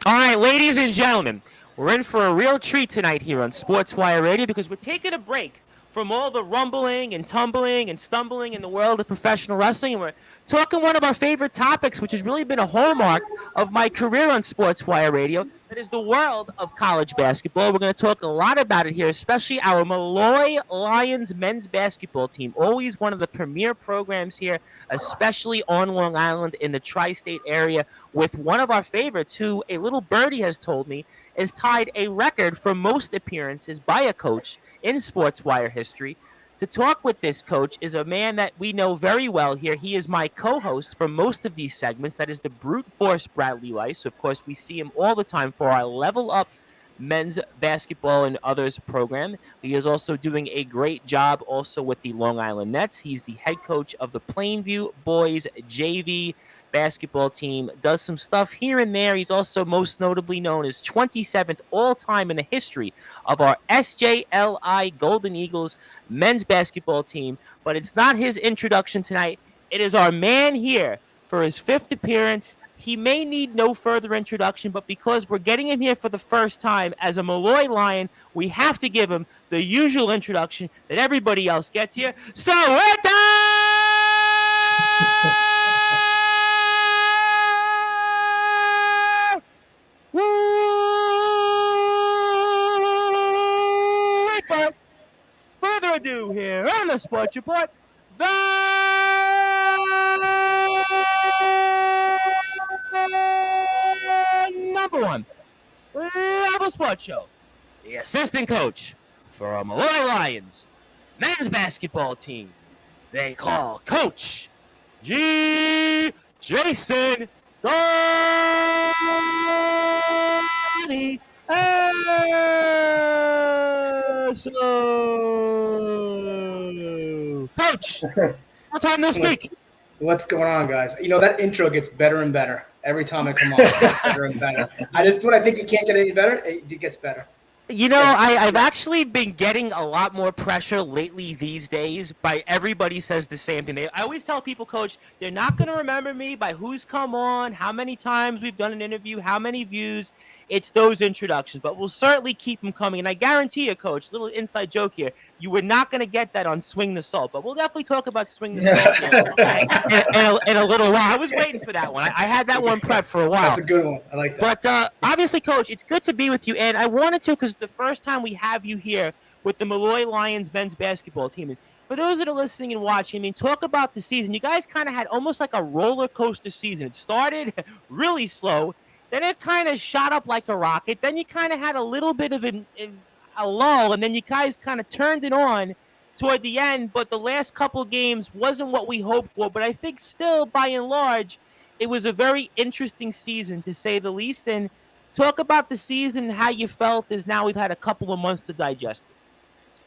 All right, ladies and gentlemen, we're in for a real treat tonight here on Sportswire Radio because we're taking a break from all the rumbling and tumbling and stumbling in the world of professional wrestling. And we're talking one of our favorite topics, which has really been a hallmark of my career on Sportswire Radio. That is the world of college basketball. We're going to talk a lot about it here, especially our Malloy Lions men's basketball team. Always one of the premier programs here, especially on Long Island in the tri-state area, with one of our favorites who a little birdie has told me is tied a record for most appearances by a coach in Sportswire history. To talk with this coach is a man that we know very well here. He is my co-host for most of these segments. That is the brute force Bradley Weiss. Of course, we see him all the time for our Level Up men's basketball and others program. He is also doing a great job also with the Long Island Nets. He's the head coach of the Plainview Boys JV basketball team, does some stuff here and there. He's also most notably known as 27th all-time in the history of our SJLI Golden Eagles men's basketball team. But it's not his introduction tonight. It is our man here for his fifth appearance. He may need no further introduction, but because we're getting him here for the first time as a Malloy Lion, we have to give him the usual introduction that everybody else gets here. So, without further ado here on the Sports Report, the number one level sports show, the assistant coach for our Malloy Lions men's basketball team. They call Coach G. Jason Donnie. Coach, what time this week? What's going on, guys? You know, that intro gets better and better every time I come on. It gets better and better. When I think it can't get any better, it gets better. You know, I've actually been getting a lot more pressure lately these days by everybody says the same thing. I always tell people, Coach, they're not going to remember me by who's come on, how many times we've done an interview, how many views. It's those introductions, but we'll certainly keep them coming. And I guarantee you, Coach, little inside joke here, you were not going to get that on Swing the Salt, but we'll definitely talk about Swing the Salt in a little while. I was waiting for that one. I had that one prepped for a while. That's a good one. I like that. But obviously, Coach, it's good to be with you. And I wanted to because the first time we have you here with the Malloy Lions men's basketball team. And for those that are listening and watching, I mean, talk about the season. You guys kind of had almost like a roller coaster season. It started really slow. Then it kind of shot up like a rocket. Then you kind of had a little bit of a lull. And then you guys kind of turned it on toward the end. But the last couple of games wasn't what we hoped for. But I think still, by and large, it was a very interesting season, to say the least. And talk about the season, how you felt as now we've had a couple of months to digest it.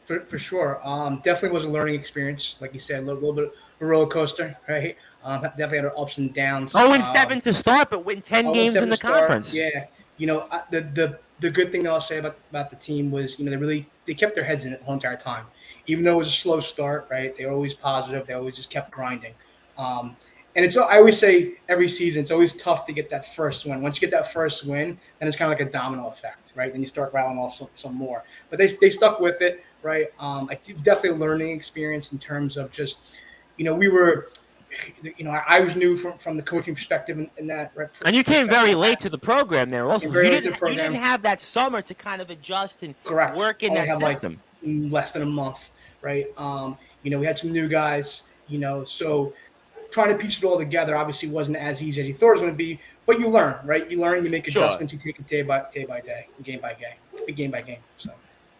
For sure. Definitely was a learning experience. Like you said, a little bit of a roller coaster, right? Definitely had our ups and downs. 0-7 to start, but win 10 games in the conference. Yeah. You know, the good thing that I'll say about the team was, you know, they kept their heads in it the whole entire time. Even though it was a slow start, right? They were always positive. They always just kept grinding. And I always say every season, it's always tough to get that first win. Once you get that first win, then it's kind of like a domino effect, right? Then you start rattling off some more. But they stuck with it, right? Definitely a learning experience in terms of just, you know, I was new from the coaching perspective in that. Right? And you came very late to the program there also. You didn't have that summer to kind of adjust and work in that system. Like less than a month, right? You know, we had some new guys, you know, so trying to piece it all together obviously wasn't as easy as you thought it was going to be, but you learn, right? You learn, you make adjustments, you take it day by day, game by game. So,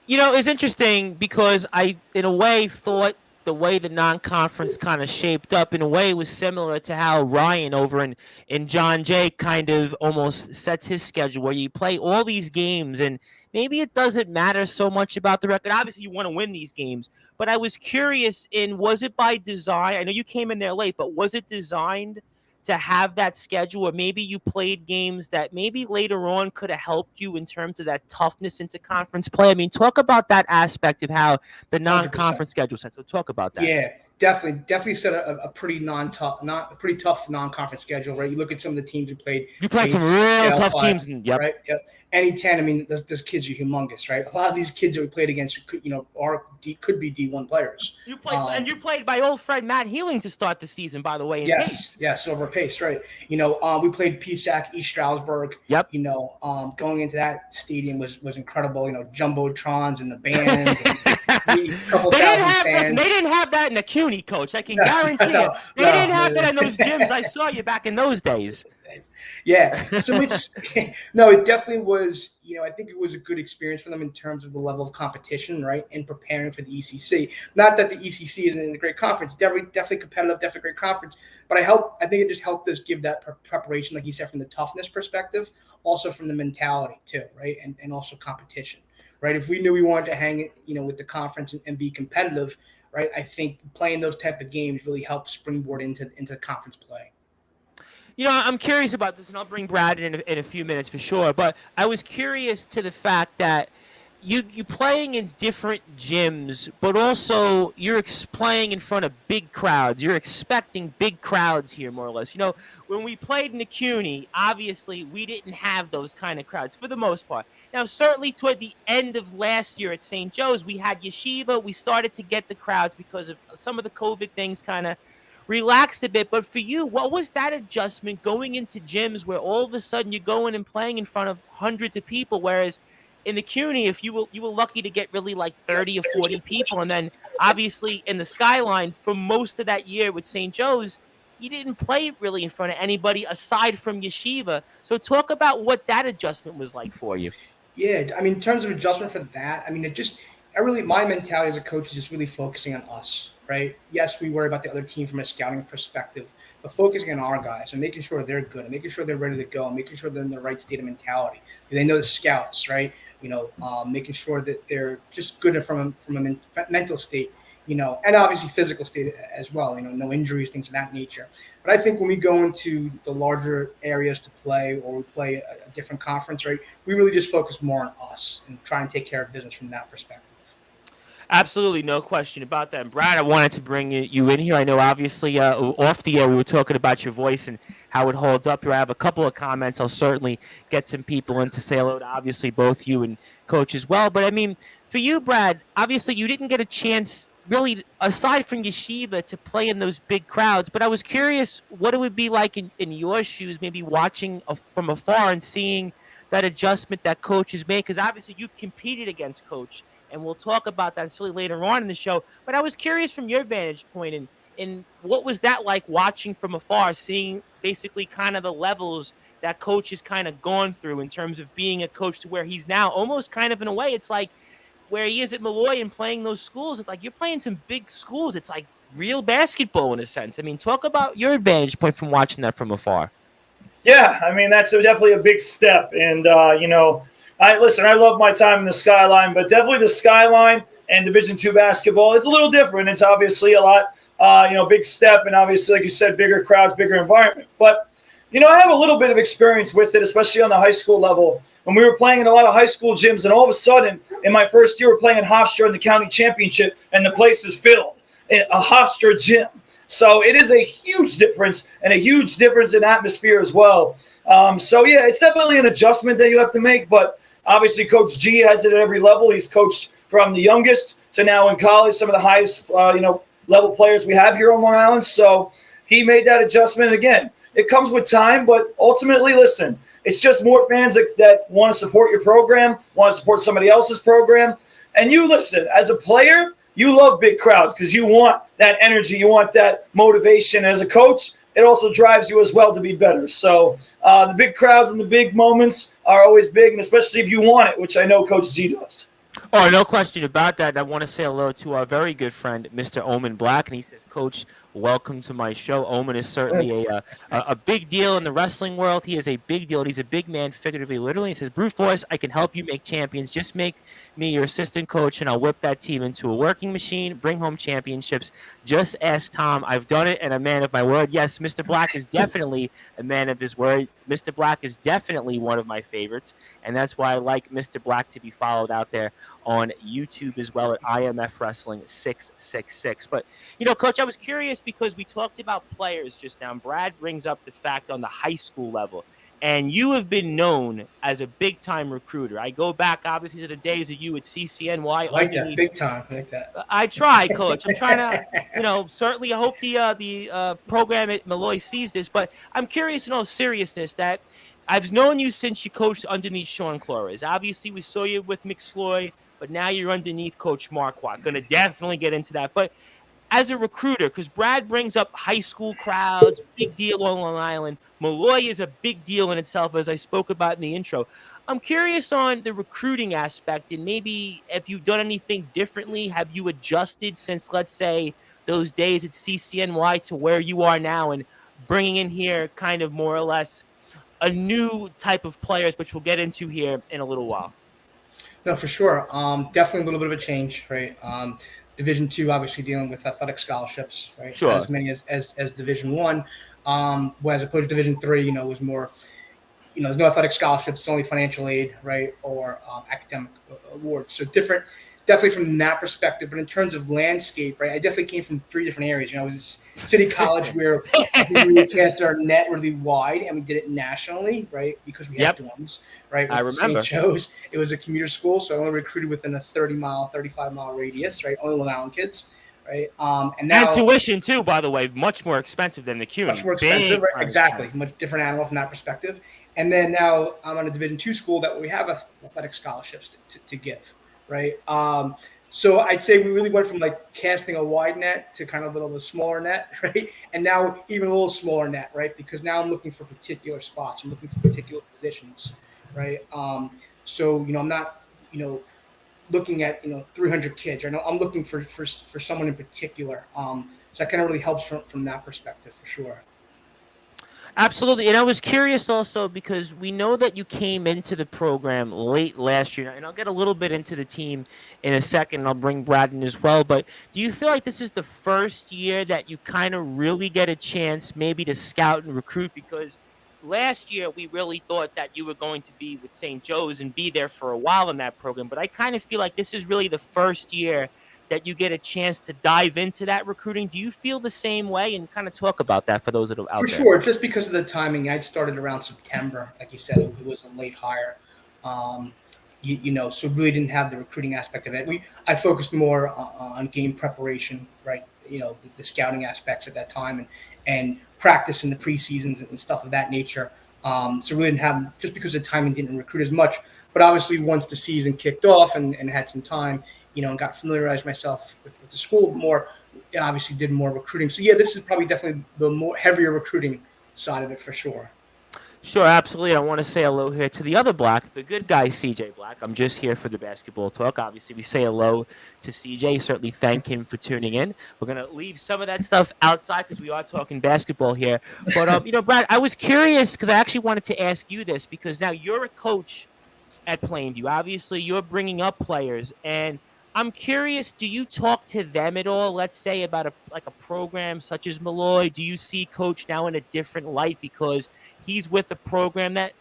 you know, it's interesting because I, in a way, thought the way the non-conference kind of shaped up, in a way, was similar to how Ryan over in John Jay kind of almost sets his schedule, where you play all these games and maybe it doesn't matter so much about the record. Obviously, you want to win these games. But I was curious was it by design? I know you came in there late, but was it designed to have that schedule? Or maybe you played games that maybe later on could have helped you in terms of that toughness into conference play? I mean, talk about that aspect of how the non-conference 100%. Schedule set. So talk about that. Yeah. Definitely set a pretty tough non-conference schedule, right? You look at some of the teams who played You played some Pace, real Cal tough Fire, teams. Yep. right? Yep. Any 10, I mean, those kids are humongous, right? A lot of these kids that we played against, could be D1 players. You played by old friend Matt Healing to start the season, by the way, in Pace. Yes, over Pace, right? We played PSAC, East Stroudsburg. Yep. Going into that stadium was incredible. Jumbotrons and the band. And a couple thousand fans. They didn't have that in the CUNY, Coach. I can guarantee you. They didn't have that in those gyms. I saw you back in those days. Yeah. So it definitely was, I think it was a good experience for them in terms of the level of competition, right? And preparing for the ECC. Not that the ECC isn't a great conference, definitely competitive, definitely a great conference. But I think it just helped us give that preparation, like you said, from the toughness perspective, also from the mentality too, right? And also competition, right? If we knew we wanted to hang, with the conference and be competitive, right? I think playing those type of games really helps springboard into conference play. I'm curious about this, and I'll bring Brad in a few minutes for sure. But I was curious to the fact that you playing in different gyms, but also you're playing in front of big crowds. You're expecting big crowds here, more or less. When we played in the CUNY, obviously we didn't have those kind of crowds for the most part. Now, certainly toward the end of last year at St. Joe's, we had Yeshiva. We started to get the crowds because of some of the COVID things kind of relaxed a bit. But for you, what was that adjustment going into gyms where all of a sudden you're going and playing in front of hundreds of people, whereas in the CUNY, if you were lucky to get really like 30 or 40 people, and then obviously in the Skyline for most of that year with St. Joe's, you didn't play really in front of anybody aside from Yeshiva. So talk about what that adjustment was like for you. Yeah, I mean, in terms of adjustment for that, I mean, my mentality as a coach is just really focusing on us. Right? Yes, we worry about the other team from a scouting perspective, but focusing on our guys and making sure they're good and making sure they're ready to go and making sure they're in the right state of mentality. They know the scouts, right? Making sure that they're just good from a mental state, and obviously physical state as well. No injuries, things of that nature. But I think when we go into the larger areas to play, or we play a different conference, right, we really just focus more on us and try and take care of business from that perspective. Absolutely, no question about that. And Brad, I wanted to bring you in here. I know, obviously, off the air, we were talking about your voice and how it holds up here. I have a couple of comments. I'll certainly get some people in to say hello to, obviously, both you and Coach as well. But, I mean, for you, Brad, obviously, you didn't get a chance, really, aside from Yeshiva, to play in those big crowds. But I was curious what it would be like in your shoes, maybe watching from afar and seeing that adjustment that Coach has made. Because, obviously, you've competed against Coach. And we'll talk about that later on in the show. But I was curious from your vantage point, and what was that like watching from afar, seeing basically kind of the levels that Coach has kind of gone through in terms of being a coach to where he's now almost kind of in a way, it's like where he is at Malloy and playing those schools. It's like you're playing some big schools. It's like real basketball in a sense. I mean, talk about your vantage point from watching that from afar. Yeah, I mean, that's definitely a big step. And, I love my time in the Skyline, but definitely the Skyline and Division II basketball, it's a little different. It's obviously a lot, big step, and obviously, like you said, bigger crowds, bigger environment. But, I have a little bit of experience with it, especially on the high school level. When we were playing in a lot of high school gyms, and all of a sudden, in my first year, we're playing in Hofstra in the county championship, and the place is filled in a Hofstra gym. So it is a huge difference, and a huge difference in atmosphere as well. It's definitely an adjustment that you have to make, but obviously Coach G has it at every level. He's coached from the youngest to now in college, some of the highest, level players we have here on Long Island. So he made that adjustment. Again, it comes with time, but ultimately, listen, it's just more fans that want to support your program, want to support somebody else's program. And you listen, as a player, you love big crowds because you want that energy, you want that motivation. As a coach, it also drives you as well to be better. So the big crowds and the big moments are always big, and especially if you want it, which I know Coach G does. Oh, no question about that. I want to say hello to our very good friend, Mr. Omen Black, and he says, Coach, welcome to my show. Omen is certainly a big deal in the wrestling world. He is a big deal. He's a big man, figuratively, literally. He says, Brute Force, I can help you make champions. Just make me your assistant coach, and I'll whip that team into a working machine, bring home championships. Just ask Tom. I've done it, and a man of my word. Yes, Mr. Black is definitely a man of his word. Mr. Black is definitely one of my favorites, and that's why I like Mr. Black to be followed out there on YouTube as well at IMF Wrestling 666. But, Coach, I was curious because we talked about players just now. And Brad brings up the fact on the high school level, and you have been known as a big-time recruiter. I go back, obviously, to the days of you at CCNY. I like that, big time. I like that. I try, Coach. I'm trying to, certainly I hope the program at Malloy sees this, but I'm curious in all seriousness that I've known you since you coached underneath Sean Flores. Obviously, we saw you with McSloy, but now you're underneath Coach Marquardt. Going to definitely get into that. But as a recruiter, because Brad brings up high school crowds, big deal on Long Island. Malloy is a big deal in itself, as I spoke about in the intro. I'm curious on the recruiting aspect, and maybe if you've done anything differently, have you adjusted since, let's say, those days at CCNY to where you are now and bringing in here kind of more or less a new type of players, which we'll get into here in a little while? No, for sure. Definitely a little bit of a change, right? Division II, obviously dealing with athletic scholarships, right? Sure. As many as Division I, whereas opposed to Division III, was more, there's no athletic scholarships, it's only financial aid, right, or academic awards. So definitely from that perspective. But in terms of landscape, right, I definitely came from 3 different areas. I was at City College where we would cast our net really wide, and we did it nationally, right, because we had dorms, right? I remember. St. Joe's. It was a commuter school, so I only recruited within a 30-mile, 35-mile radius, right? Only Long Island kids, right? And tuition too, by the way, much more expensive than the CUNY. Much more expensive, right? Exactly. Much different animal from that perspective. And then now I'm on a Division II school that we have athletic scholarships to give. Right. So I'd say we really went from like casting a wide net to kind of a little smaller net. Right. And now even a little smaller net. Right. Because now I'm looking for particular spots. I'm looking for particular positions. Right. So, I'm not, looking at, 300 kids. I'm looking for someone in particular. So that kind of really helps from that perspective for sure. Absolutely. And I was curious also because we know that you came into the program late last year, and I'll get a little bit into the team in a second, and I'll bring Brad in as well. But do you feel like this is the first year that you kind of really get a chance maybe to scout and recruit? Because last year we really thought that you were going to be with St. Joe's and be there for a while in that program. But I kind of feel like this is really the first year that you get a chance to dive into that recruiting. Do you feel the same way? And kind of talk about that for those that are out there. For sure. Just because of the timing, I'd started around September. Like you said, it was a late hire. So really didn't have the recruiting aspect of it. I focused more on game preparation, right? The scouting aspects at that time and practice in the preseasons and stuff of that nature. So really didn't have, just because the timing didn't recruit as much. But obviously once the season kicked off and had some time, and got familiarized myself with the school more, obviously did more recruiting. So, yeah, this is probably definitely the more heavier recruiting side of it for sure. Sure, absolutely. I want to say hello here to the other Black, the good guy, CJ Black. I'm just here for the basketball talk. Obviously, we say hello to CJ. Certainly thank him for tuning in. We're going to leave some of that stuff outside because we are talking basketball here. But, Brad, I was curious because I actually wanted to ask you this because now you're a coach at Plainview. Obviously, you're bringing up players, and I'm curious, do you talk to them at all, let's say, about a program such as Malloy? Do you see Coach now in a different light because he's with a program that,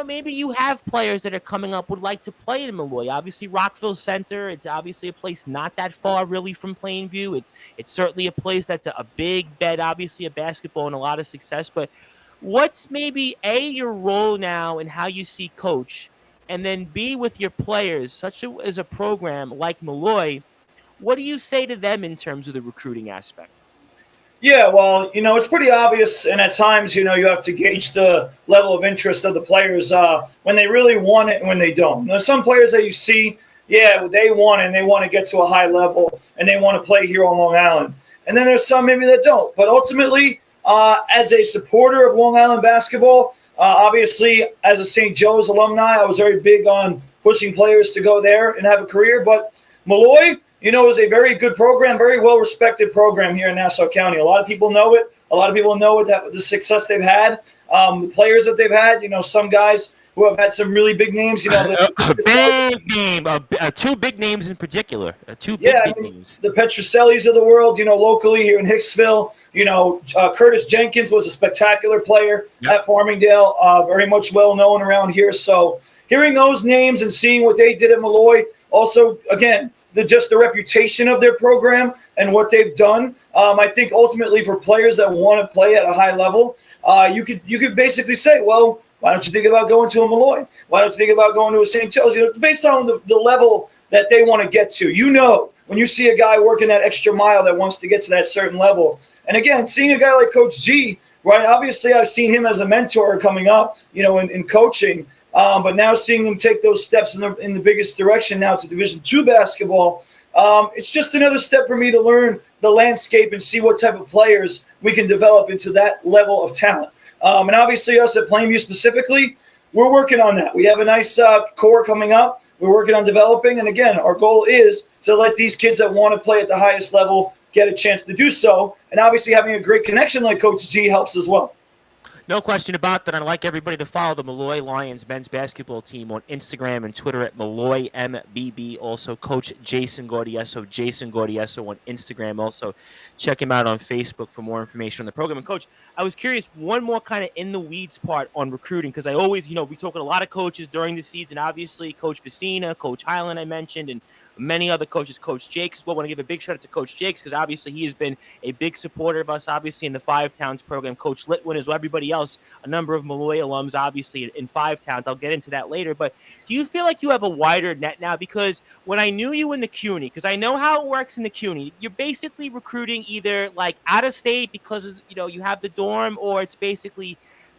maybe you have players that are coming up would like to play in Malloy? Obviously, Rockville Center, it's obviously a place not that far really from Plainview. It's certainly a place that's a big bet, obviously, a basketball and a lot of success. But what's maybe, A, your role now and how you see Coach? And then B, with your players, such as a program like Malloy, what do you say to them in terms of the recruiting aspect? Yeah, well, it's pretty obvious, and at times, you have to gauge the level of interest of the players when they really want it and when they don't. There's some players that you see, they want it and they want to get to a high level and they want to play here on Long Island. And then there's some maybe that don't. But ultimately, as a supporter of Long Island basketball, obviously, as a St. Joe's alumni, I was very big on pushing players to go there and have a career. But Malloy, is a very good program, very well-respected program here in Nassau County. A lot of people know it. A lot of people know the success they've had, the players that they've had. Some guys who have had some really big names. A big name, two big names in particular. Two big names. The Petrucellis of the world, locally here in Hicksville. Curtis Jenkins was a spectacular player at Farmingdale, very much well-known around here. So hearing those names and seeing what they did at Malloy, also, again, just the reputation of their program and what they've done. I think ultimately for players that want to play at a high level, you could basically say, well, why don't you think about going to a Malloy? Why don't you think about going to a St. Charles? Based on the level that they want to get to. When you see a guy working that extra mile that wants to get to that certain level. And again, seeing a guy like Coach G, right? Obviously, I've seen him as a mentor coming up, in coaching. But now seeing them take those steps in the biggest direction now to Division II basketball, it's just another step for me to learn the landscape and see what type of players we can develop into that level of talent. And obviously us at Plainview specifically, we're working on that. We have a nice core coming up. We're working on developing. And again, our goal is to let these kids that want to play at the highest level get a chance to do so. And obviously having a great connection like Coach G helps as well. No question about that. I'd like everybody to follow the Malloy Lions men's basketball team on Instagram and Twitter at Malloy MBB. Also, Coach Jason Gaudioso on Instagram. Also, check him out on Facebook for more information on the program. And, Coach, I was curious, one more kind of in the weeds part on recruiting, because I always, we talk to a lot of coaches during the season. Obviously, Coach Vicina, Coach Highland I mentioned, and many other coaches, Coach Jakes as well. I want to give a big shout out to Coach Jakes because obviously he has been a big supporter of us, obviously, in the Five Towns program. Coach Litwin as well, everybody else. A number of Malloy alums, obviously, in Five Towns. I'll get into that later. But do you feel like you have a wider net now? Because when I knew you in the CUNY, because I know how it works in the CUNY, you're basically recruiting either like out of state because of, you have the dorm, or it's basically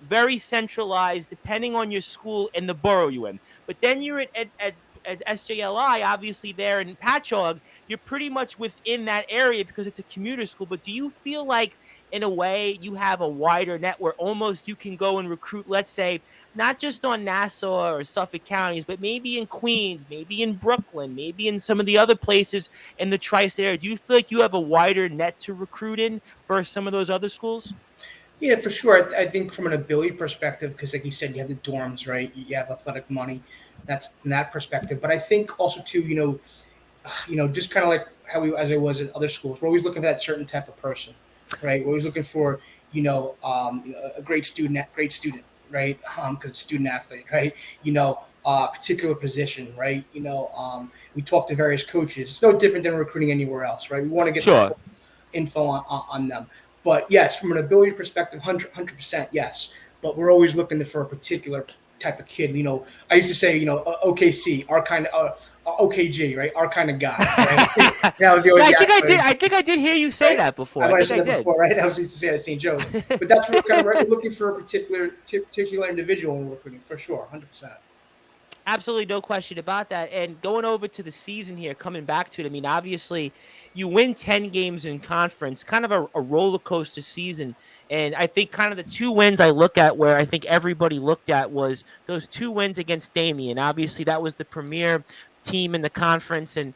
very centralized depending on your school and the borough you're in. But then you're at SJLI, obviously there in Patchogue, you're pretty much within that area because it's a commuter school. But do you feel like, in a way, you have a wider net where almost you can go and recruit, let's say, not just on Nassau or Suffolk counties, but maybe in Queens, maybe in Brooklyn, maybe in some of the other places in the tri-state area? Do you feel like you have a wider net to recruit in for some of those other schools? Yeah, for sure. I think from an ability perspective, because like you said, you have the dorms, right? You have athletic money. That's from that perspective. But I think also too, just kind of like how as I was at other schools, we're always looking for that certain type of person, right? We're always looking for, a great student, right? Because it's student athlete, right? Particular position, right? We talk to various coaches. It's no different than recruiting anywhere else, right? We want to get the full info on them. But yes, from an ability perspective, 100% yes. But we're always looking for a particular type of kid. I used to say, OKC, our kind of OKG, right? Our kind of guy. Right? I think I did hear you say that before. I said that before, right? I was used to say that at St. Joe's. But that's what we're looking for, a particular individual in recruiting, for sure, 100%. Absolutely, no question about that. And going over to the season here, coming back to it, I mean, obviously, you win 10 games in conference, kind of a roller coaster season. And I think kind of the two wins I look at where I think everybody looked at was those two wins against Damien. Obviously, that was the premier team in the conference. And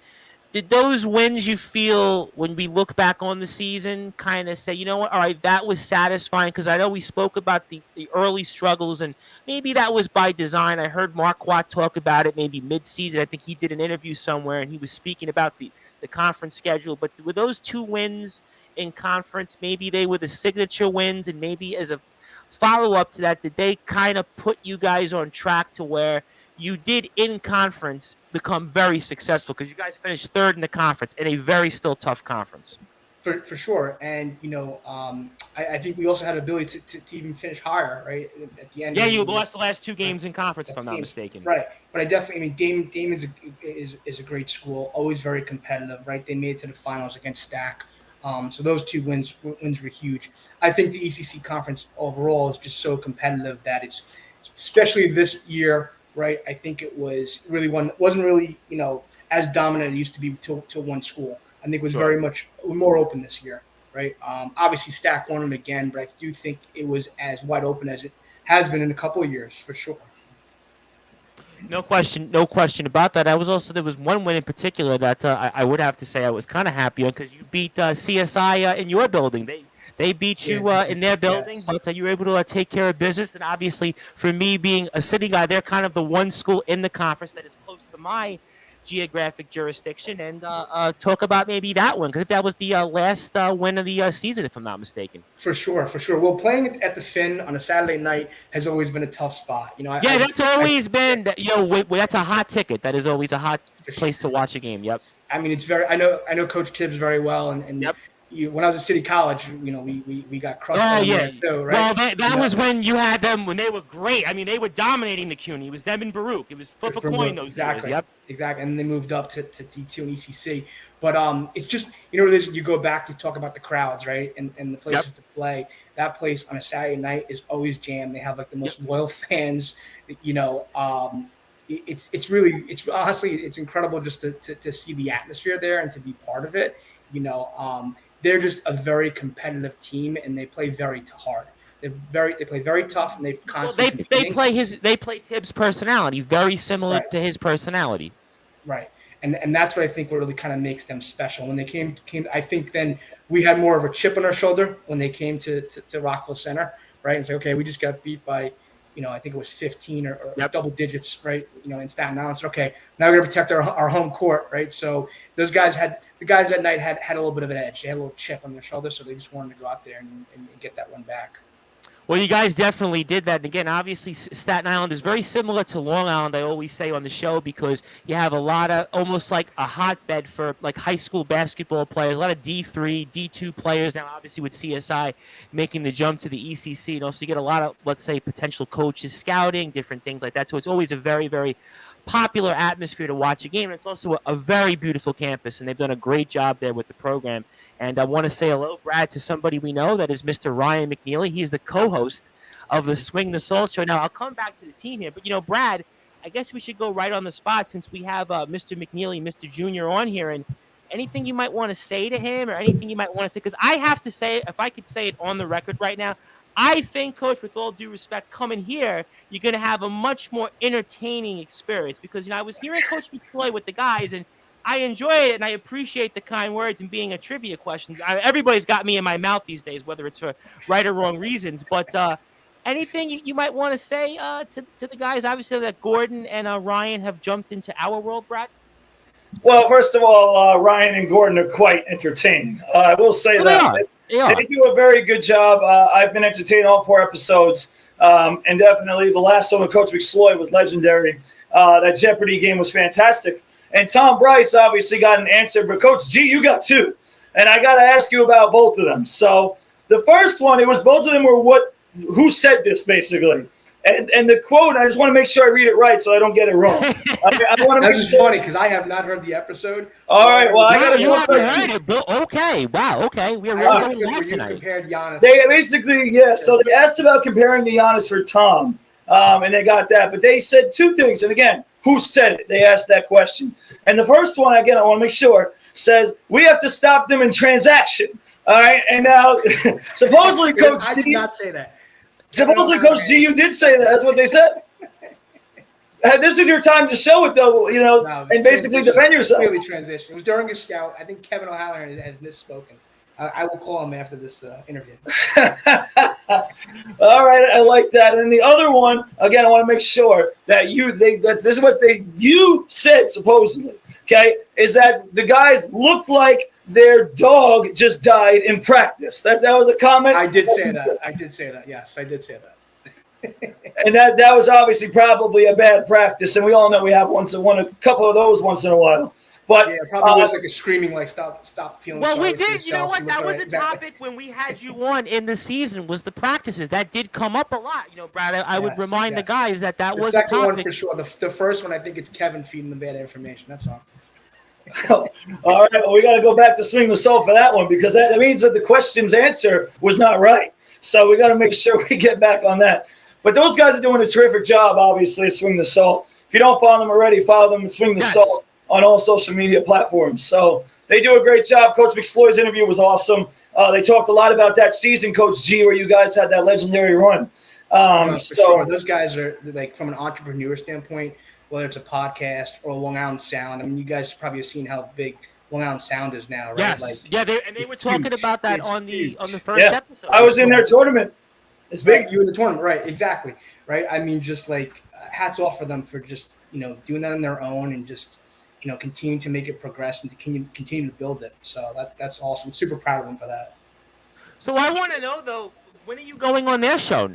did those wins, you feel, when we look back on the season, kind of say, you know what, all right, that was satisfying? Because I know we spoke about the early struggles, and maybe that was by design. I heard Mark Watt talk about it maybe mid-season. I think he did an interview somewhere, and he was speaking about the conference schedule. But with those two wins in conference, maybe they were the signature wins, and maybe as a follow-up to that, did they kind of put you guys on track to where you did in conference become very successful, because you guys finished third in the conference in a very still tough conference? For sure. And, I think we also had the ability to even finish higher, right? At the end. Yeah, you lost the last two games in conference, if I'm not mistaken. Right. But I definitely, Damon's is a great school, always very competitive, right? They made it to the finals against Stack. So those two wins were huge. I think the ECC conference overall is just so competitive that it's, especially this year, right? I think it was really wasn't really, as dominant as it used to be to one school. I think it was very much more open this year, right? Obviously, Stack won it again, but I do think it was as wide open as it has been in a couple of years, for sure. No question about that. There was one win in particular that I would have to say I was kind of happy on because you beat CSI in your building. They beat you in their building, Yes. but you were able to take care of business. And obviously, for me being a city guy, they're kind of the one school in the conference that is close to my geographic jurisdiction. And talk about maybe that one because that was the last win of the season, if I'm not mistaken. For sure. Well, playing at the Finn on a Saturday night has always been a tough spot. That's always been that's a hot ticket. That is always a hot place to watch a game. Yep. I mean, it's very. I know Coach Tibbs very well, and Yep. When I was at City College, we got crushed. Oh yeah, too, right? Well, that was when you had them when they were great. I mean, they were dominating the CUNY. It was them and Baruch. It was flip a coin those years. Yep. Exactly, and they moved up to D2 and ECC. But it's just what it is. You go back, you talk about the crowds, right, and the places to play. That place on a Saturday night is always jammed. They have like the most loyal fans. It's honestly incredible just to see the atmosphere there and to be part of it. They're just a very competitive team, and they play very hard. They play very tough, and they've constantly. They play Tibbs' personality, very similar to his personality. Right, and that's what I think really kind of makes them special. When they came, I think then we had more of a chip on our shoulder when they came to Rockville Center, right? And say, okay, we just got beat by, I think it was 15 or double digits, right? In Staten Island. So, okay, now we're going to protect our home court, right? So the guys that night had a little bit of an edge. They had a little chip on their shoulder, so they just wanted to go out there and get that one back. Well, you guys definitely did that. And again, obviously, Staten Island is very similar to Long Island, I always say on the show, because you have a lot of almost like a hotbed for like high school basketball players, a lot of D3, D2 players now, obviously with CSI making the jump to the ECC. And also you get a lot of, let's say, potential coaches scouting, different things like that. So it's always a very, very popular atmosphere to watch a game. And it's also a very beautiful campus, and they've done a great job there with the program. And I want to say hello, Brad, to somebody we know. That is Mr. Ryan McNeely. He's the co-host of the Swing the Salt show. Now, I'll come back to the team here. But, Brad, I guess we should go right on the spot since we have Mr. McNeely, Mr. Jr. on here. And anything you might want to say to him or anything you might want to say? Because I have to say, if I could say it on the record right now, I think, Coach, with all due respect, coming here, you're going to have a much more entertaining experience. Because, I was hearing Coach McCloy with the guys, and I enjoy it, and I appreciate the kind words and being a trivia question. Everybody's got me in my mouth these days, whether it's for right or wrong reasons. But anything you might want to say to the guys, obviously, that Gordon and Ryan have jumped into our world, Brad? Well, first of all, Ryan and Gordon are quite entertaining. I will say that. They do a very good job. I've been entertained all 4 episodes. And definitely the last one with Coach McSloy was legendary. That Jeopardy game was fantastic. And Tom Bryce obviously got an answer, but Coach G, you got 2. And I got to ask you about both of them. So the first one, it was both of them were who said this, basically. And the quote, I just want to make sure I read it right so I don't get it wrong. I want to. That's funny because I have not heard the episode. All right, well, I got you haven't heard it, but okay, wow, okay, we're really going live tonight. Compared Giannis. They basically, so they asked about comparing the Giannis for Tom, and they got that, but they said 2 things. And again, who said it? They asked that question, and the first one, again, I want to make sure, says we have to stop them in transaction. All right, and now supposedly, Coach I did not say that. Supposedly, Coach G, you did say that. That's what they said. This is your time to show it, though, and basically defend yourself. Really transition. It was during a scout. I think Kevin O'Halloran has misspoken. I will call him after this interview. All right, I like that. And the other one, again, I want to make sure that this is what you said supposedly. Okay, is that the guys looked like their dog just died in practice. That was a comment. I did say that. Yes, I did say that. And that was obviously probably a bad practice, and we all know we have a couple of those once in a while. But yeah, it probably was like a screaming, like stop feeling. Well, sorry we did. You know what? That was right. a topic when we had you on in the season. Was the practices that did come up a lot? Brad. I would remind the guys that the was second a topic. one for sure. The first one, I think it's Kevin feeding the bad information. That's all. All right, well, we got to go back to Swing the Salt for that one because that means that the question's answer was not right. So we got to make sure we get back on that. But those guys are doing a terrific job, obviously, at Swing the Salt. If you don't follow them already, follow them at Swing the Salt on all social media platforms. So they do a great job. Coach McSloy's interview was awesome. They talked a lot about that season, Coach G, where you guys had that legendary run. No, for sure. Those guys are like from an entrepreneur standpoint, whether it's a podcast or a Long Island Sound. I mean, you guys probably have seen how big Long Island Sound is now, right? Yes. Yeah, they were talking huge. about that It's on the huge. first episode. I was in their tournament. It's big. Right, you in the tournament, right? Exactly, right. I mean, just like hats off for them for just doing that on their own and just continue to make it progress and to continue to build it. So that's awesome. Super proud of them for that. So I want to know though, when are you going on their show?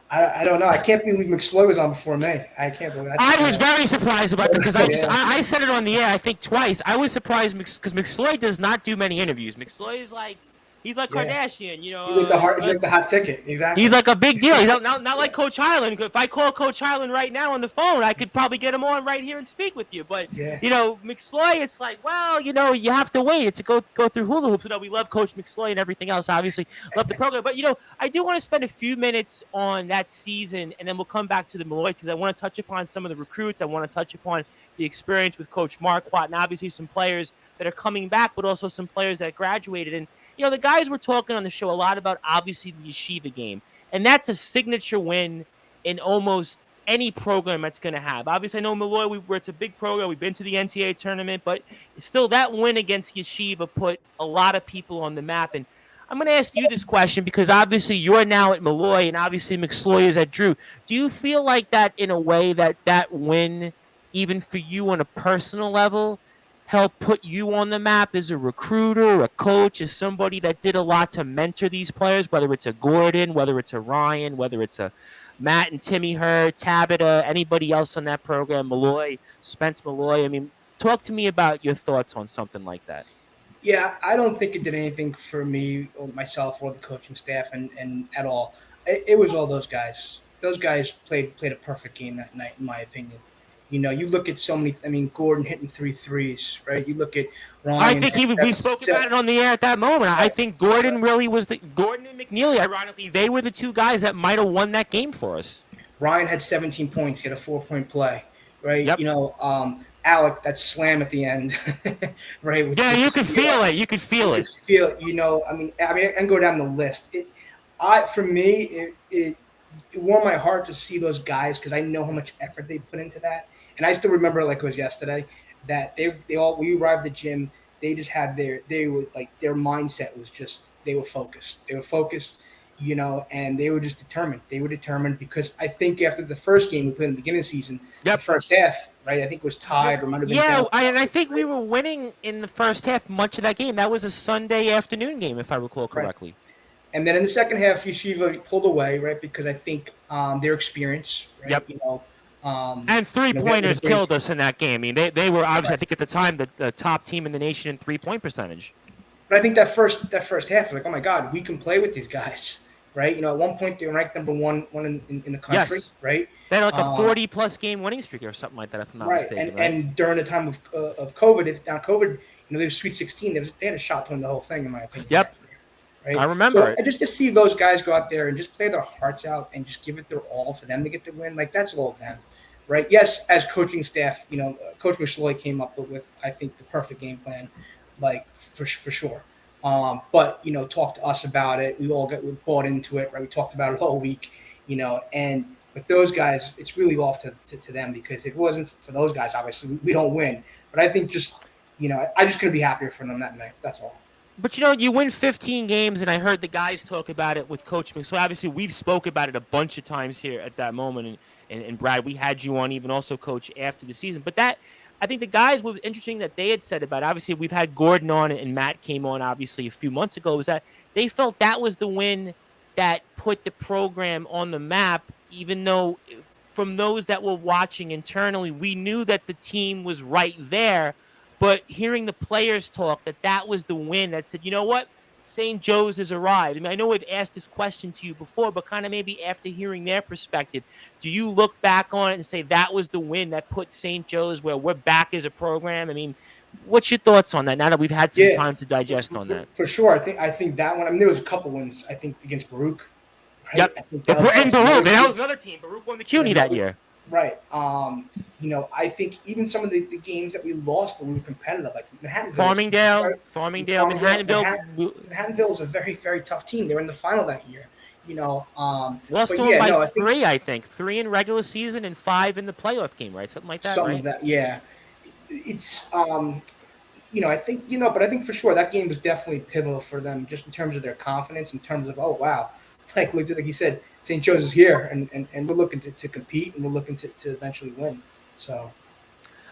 I don't know. I can't believe McSloy was on before me. I can't believe that. I was very surprised about that because I said it on the air, I think twice. I was surprised because McSloy does not do many interviews. McSloy is like, he's like Kardashian, He's like the hot ticket. Exactly. He's like a big deal. He's not like Coach Highland. If I call Coach Highland right now on the phone, I could probably get him on right here and speak with you. But McSloy, it's like, well, you have to wait to go through hula hoops. We love Coach McSloy and everything else. Obviously, love the program. But I do want to spend a few minutes on that season, and then we'll come back to the Malloy teams. I want to touch upon some of the recruits. I want to touch upon the experience with Coach Marquardt, and obviously some players that are coming back, but also some players that graduated. And the guys were talking on the show a lot about obviously the Yeshiva game, and that's a signature win in almost any program that's going to have. Obviously, I know Malloy, it's a big program. We've been to the NCAA tournament, but still that win against Yeshiva put a lot of people on the map. And I'm going to ask you this question because obviously you're now at Malloy and obviously McSloy is at Drew. Do you feel like that in a way that win, even for you on a personal level, help put you on the map as a recruiter, a coach, as somebody that did a lot to mentor these players, whether it's a Gordon, whether it's a Ryan, whether it's a Matt and Timmy Hurd, Tabitha, anybody else on that program, Malloy, Spence Malloy. I mean, talk to me about your thoughts on something like that. Yeah, I don't think it did anything for me or myself or the coaching staff and at all. It was all those guys. Those guys played a perfect game that night, in my opinion. You look at so many. I mean, Gordon hitting 3 threes, right? You look at Ryan. I think we spoke about it on the air at that moment. I think Gordon really was Gordon and McNeely. Ironically, they were the two guys that might have won that game for us. Ryan had 17 points. He had a 4-point play, right? Yep. Alec, that slam at the end, right? Yeah, you could feel it. You could feel it. I mean, I can go down the list. For me, it warmed my heart to see those guys because I know how much effort they put into that. And I still remember like it was yesterday that we arrived at the gym. They just had their mindset was just, they were focused, and they were just determined. They were determined because I think after the first game we played in the beginning of the season, the first half, right? I think it was tied or might have been. Yeah, and I think we were winning in the first half much of that game. That was a Sunday afternoon game, if I recall correctly. Right. And then in the second half, Yeshiva pulled away, right? Because I think their experience, right? Yep. And three-pointers killed us in that game. I mean, they were obviously, I think at the time, the top team in the nation in three-point percentage. But I think that first half, like, oh my God, we can play with these guys, right? At one point they were ranked number one in the country, yes. Right? They had like a 40-plus game winning streak or something like that, if I'm not mistaken. And during the time of COVID, they were Sweet 16. They had a shot to win the whole thing, in my opinion. Yep. Right? I remember it. And just to see those guys go out there and just play their hearts out and just give it their all for them to get the win, like that's all of them, right? Yes, as coaching staff, Coach McSloy came up with I think the perfect game plan, like for sure. But talk to us about it. We bought into it, right? We talked about it all week, and with those guys, it's really off to them because if it wasn't for those guys, obviously we don't win. But I think just I just couldn't be happier for them that night. That's all. But you win 15 games, and I heard the guys talk about it with Coach McSloy. Obviously, we've spoke about it a bunch of times here at that moment, and Brad, we had you on, even also Coach after the season. But that, I think the guys were interesting that they had said about it. Obviously, we've had Gordon on, and Matt came on obviously a few months ago. Was that they felt that was the win that put the program on the map, even though from those that were watching internally, we knew that the team was right there. But hearing the players talk, that was the win that said, you know what, St. Joe's has arrived. I mean, I know we've asked this question to you before, but kind of maybe after hearing their perspective, do you look back on it and say that was the win that put St. Joe's where we're back as a program? I mean, what's your thoughts on that now that we've had some time to digest on that? For sure. I think that one, I mean, there was a couple wins, I think, against Baruch. Right? Yep. And Baruch. That was another team. Baruch won the CUNY that year. Right. I think even some of the games that we lost when we were competitive, like Manhattanville. Manhattanville was a very, very tough team. They were in the final that year. Lost But to him yeah, by no, I think 3, I think. 3 in regular season and 5 in the playoff game, right? Something like that, some right? of that, yeah. It's I think but I think for sure that game was definitely pivotal for them, just in terms of their confidence, in terms of, oh wow, like he said, St. Joe's is here, and we're looking to compete, and we're looking to eventually win. So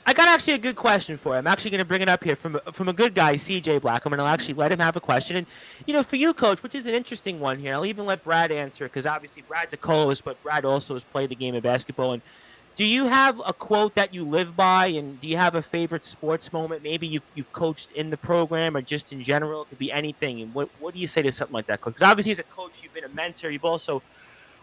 I got actually a good question for him. I'm actually going to bring it up here from a good guy, CJ Black. I'm going to actually let him have a question. And, for you, Coach, which is an interesting one here, I'll even let Brad answer because obviously Brad's a co-host, but Brad also has played the game of basketball. And do you have a quote that you live by, and do you have a favorite sports moment? Maybe you've coached in the program or just in general. It could be anything. And what do you say to something like that, Coach? Because obviously as a coach, you've been a mentor. You've also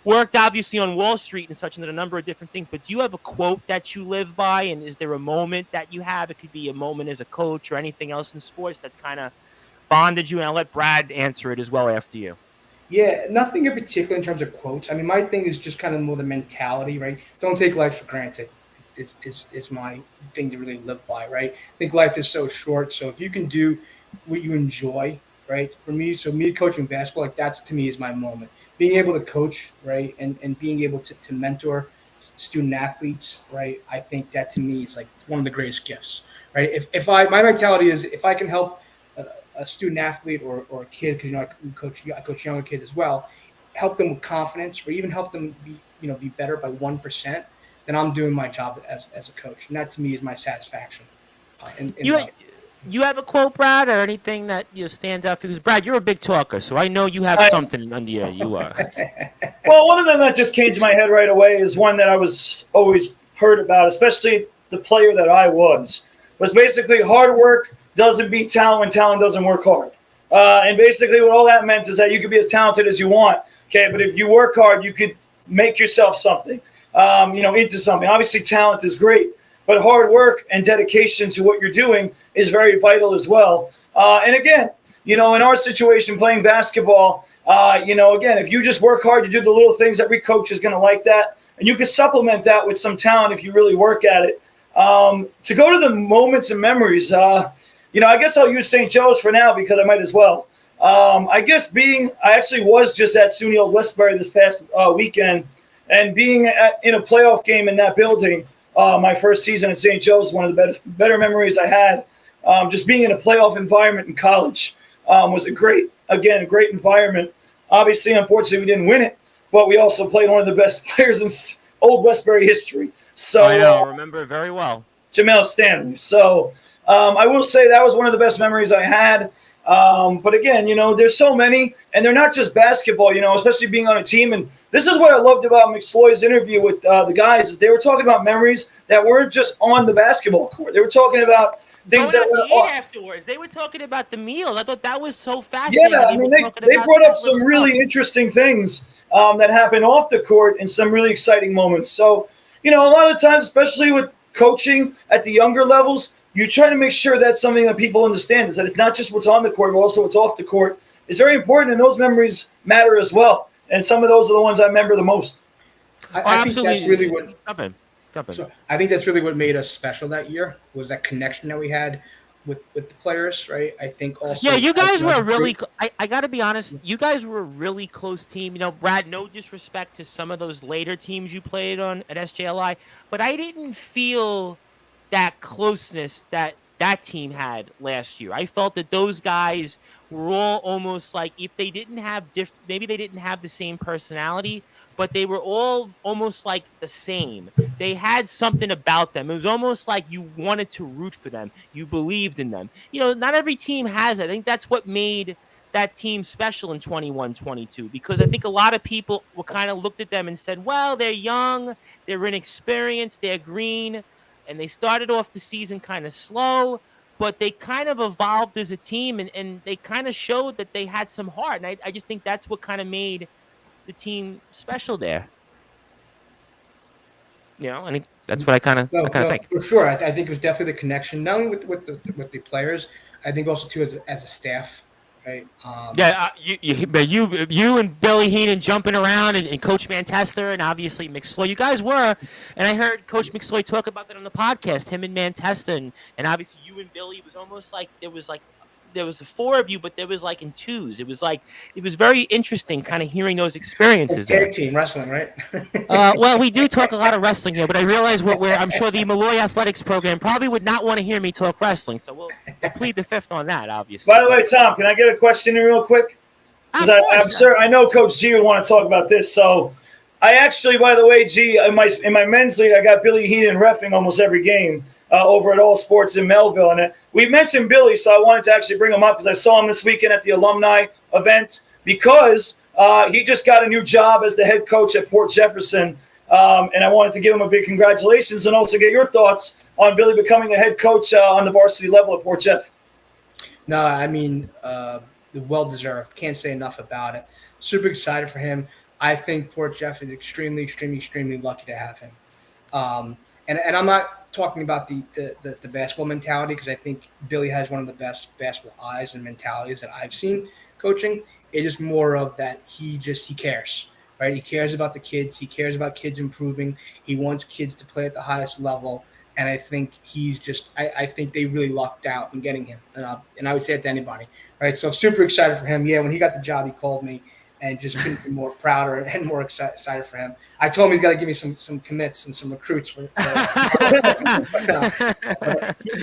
worked obviously on Wall Street and such, and did a number of different things. But do you have a quote that you live by, and is there a moment that you have? It could be a moment as a coach or anything else in sports that's kind of bonded you. And I'll let Brad answer it as well after you. yeah, nothing in particular in terms of quotes. I mean, my thing is just kind of more the mentality, right? Don't take life for granted. Is my thing to really live by, right? I think life is so short. So if you can do what you enjoy, right? For me, so me coaching basketball, like that's to me is my moment. Being able to coach, right, and being able to mentor student athletes, right? I think that to me is like one of the greatest gifts, right? If my mentality is if I can help a student athlete or a kid, because I coach younger kids as well, help them with confidence, or even help them be better by 1%, then I'm doing my job as a coach, and that to me is my satisfaction in You life. you have a quote, Brad, or anything that stands out? Because Brad, you're a big talker, so I know you have something under you. You are. Well, one of them that just came to my head right away is one that I was always heard about, especially the player that I was basically hard work doesn't beat talent when talent doesn't work hard. And basically what all that meant is that you could be as talented as you want, okay? But if you work hard, you could make yourself something, into something. Obviously, talent is great, but hard work and dedication to what you're doing is very vital as well. And again, in our situation playing basketball, again, if you just work hard, you do the little things, every coach is going to like that. And you could supplement that with some talent if you really work at it. To go to the moments and memories, I guess I'll use St. Joe's for now because I might as well. I actually was just at SUNY Old Westbury this past weekend, and being in a playoff game in that building, my first season at St. Joe's, one of the better memories I had. Just being in a playoff environment in college was a great environment. Obviously, unfortunately, we didn't win it, but we also played one of the best players in Old Westbury history. So I know, I remember it very well. Jamel Stanley. So I will say that was one of the best memories I had. But again, there's so many, and they're not just basketball, especially being on a team. And this is what I loved about McSloy's interview with the guys, is they were talking about memories that weren't just on the basketball court. They were talking about things that were eat afterwards. They were talking about the meal. I thought that was so fascinating. Yeah, I mean, they brought up some really interesting things that happened off the court and some really exciting moments. So, a lot of times, especially with coaching at the younger levels, you try to make sure that's something that people understand, is that it's not just what's on the court, but also what's off the court. It's very important, and those memories matter as well. And some of those are the ones I remember the most. I think that's really what. Jump in. So I think that's really what made us special that year, was that connection that we had with the players, right? I think also. Yeah, you guys were really. I got to be honest. You guys were a really close team. Brad. No disrespect to some of those later teams you played on at SJLI, but I didn't feel that closeness that team had last year. I felt that those guys were all almost like, if they didn't have maybe they didn't have the same personality, but they were all almost like the same. They had something about them. It was almost like you wanted to root for them. You believed in them. Not every team has it. I think that's what made that team special in 21-22, because I think a lot of people were kind of looked at them and said, well, they're young, they're inexperienced, they're green. And they started off the season kind of slow, but they kind of evolved as a team, and they kind of showed that they had some heart. And I just think that's what kind of made the team special there. I think that's what I kind of think. For sure. I think it was definitely the connection, not only with the players, I think also too as a staff. Right. You and Billy Heenan jumping around, and Coach Manchester, and obviously McSloy. You guys were, and I heard Coach McSloy talk about that on the podcast. Him and Manchester, and obviously you and Billy. It was almost like there was like there was 4 of you, but there was like in twos. It was very interesting, kind of hearing those experiences. It's tag team wrestling, right? Well, we do talk a lot of wrestling here, but I realize I'm sure the Malloy Athletics program probably would not want to hear me talk wrestling, so we'll plead the fifth on that, obviously. By the way, Tom, can I get a question in real quick? Because I'm sure I know Coach G would want to talk about this. So, I actually, by the way, G, in my men's league, I got Billy Heenan reffing almost every game over at All Sports in Melville, and we mentioned Billy, so I wanted to actually bring him up because I saw him this weekend at the alumni event because he just got a new job as the head coach at Port Jefferson, and I wanted to give him a big congratulations and also get your thoughts on Billy becoming a head coach on the varsity level at Port Jeff. No, I mean, well-deserved. Can't say enough about it. Super excited for him. I think Port Jeff is extremely, extremely, extremely lucky to have him. And I'm not talking about the basketball mentality because I think Billy has one of the best basketball eyes and mentalities that I've seen coaching. It is more of that he cares, right? He cares about the kids. He cares about kids improving. He wants kids to play at the highest level. And I think I think they really lucked out in getting him. And I would say it to anybody, right? So super excited for him. Yeah, when he got the job, he called me and just couldn't be more prouder and more excited for him. I told him he's got to give me some commits and some recruits.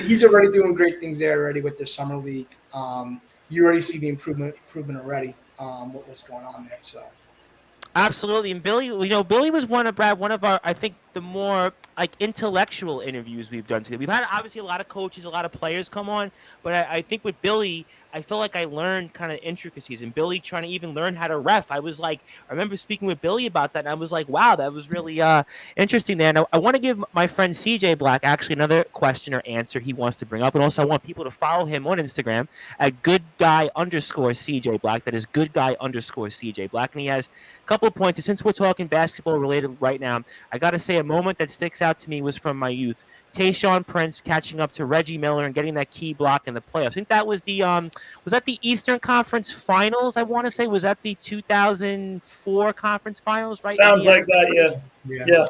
He's already doing great things there already with their summer league. You already see the improvement already, what's going on there. So. Absolutely, and Billy, Billy was one of our, I think, the more intellectual interviews we've done together. We've had obviously a lot of coaches, a lot of players come on, but I think with Billy, I feel like I learned kind of intricacies, and Billy trying to even learn how to ref. I remember speaking with Billy about that, and I was like, wow, that was really interesting there. And I want to give my friend CJ Black actually another question or answer he wants to bring up, and also I want people to follow him on Instagram at goodguy_CJ Black. That is goodguy_CJ Black, and he has a couple of points. Since we're talking basketball related right now, I got to say a moment that sticks out to me was from my youth. Tayshaun Prince catching up to Reggie Miller and getting that key block in the playoffs. I think that was was that the Eastern Conference Finals? I want to say, was that the 2004 Conference Finals? Right? Sounds like that, yeah.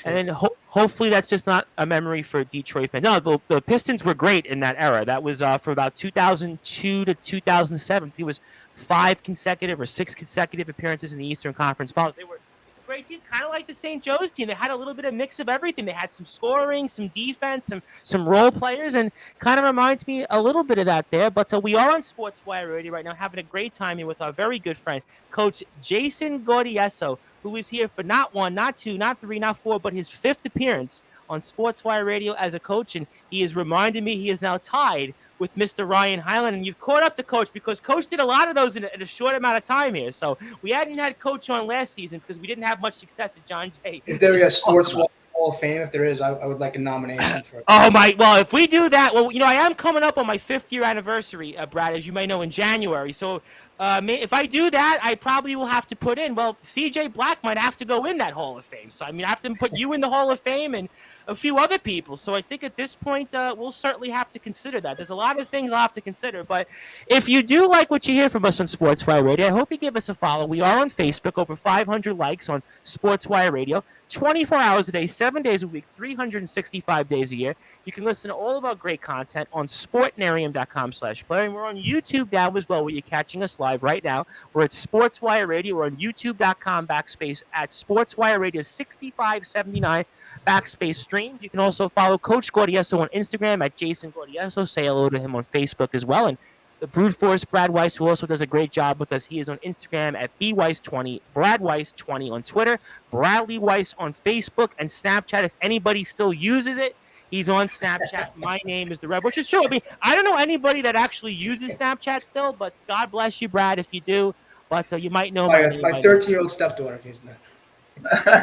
And then hopefully that's just not a memory for Detroit fans. No, the Pistons were great in that era. That was for about 2002 to 2007. It was 5 consecutive or 6 consecutive appearances in the Eastern Conference Finals. They were a great team, kind of like the St. Joe's team. They had a little bit of mix of everything. They had some scoring, some defense, some role players, and kind of reminds me a little bit of that there. But we are on Sportswire Radio right now, having a great time here with our very good friend, Coach Jason Gaudioso, who is here for not 1, not 2, not 3, not 4, but his 5th appearance on Sportswire Radio as a coach, and he has reminded me he is now tied with Mr. Ryan Highland, and you've caught up to Coach because Coach did a lot of those in a short amount of time here. So we hadn't had Coach on last season because we didn't have much success at John Jay. Is there a Sports Hall of Fame? If there is, I would like a nomination for it. Oh my! Well, if we do that, I am coming up on my 5th year anniversary, Brad, as you may know, in January. So if I do that, I probably will have to put in. Well, CJ Black might have to go in that Hall of Fame. So I have to put you in the Hall of Fame and a few other people. So I think at this point, we'll certainly have to consider that. There's a lot of things I'll have to consider. But if you do like what you hear from us on Sportswire Radio, I hope you give us a follow. We are on Facebook, over 500 likes on Sportswire Radio, 24 hours a day, 7 days a week, 365 days a year. You can listen to all of our great content on sportnarium.com/play. And we're on YouTube now as well, where you're catching us live right now. We're at Sportswire Radio. We're on youtube.com/Sportswire Radio 6579 /streams. You can also follow Coach Gaudioso on Instagram at Jason Gaudioso. Say hello to him on Facebook as well. And the Brute Force, Brad Weiss, who also does a great job with us. He is on Instagram at BWeiss20, Brad Weiss20 on Twitter, Bradley Weiss on Facebook and Snapchat. If anybody still uses it, he's on Snapchat. My name is the Red, which is true. I don't know anybody that actually uses Snapchat still, but God bless you, Brad, if you do. But you might know my 13-year-old stepdaughter.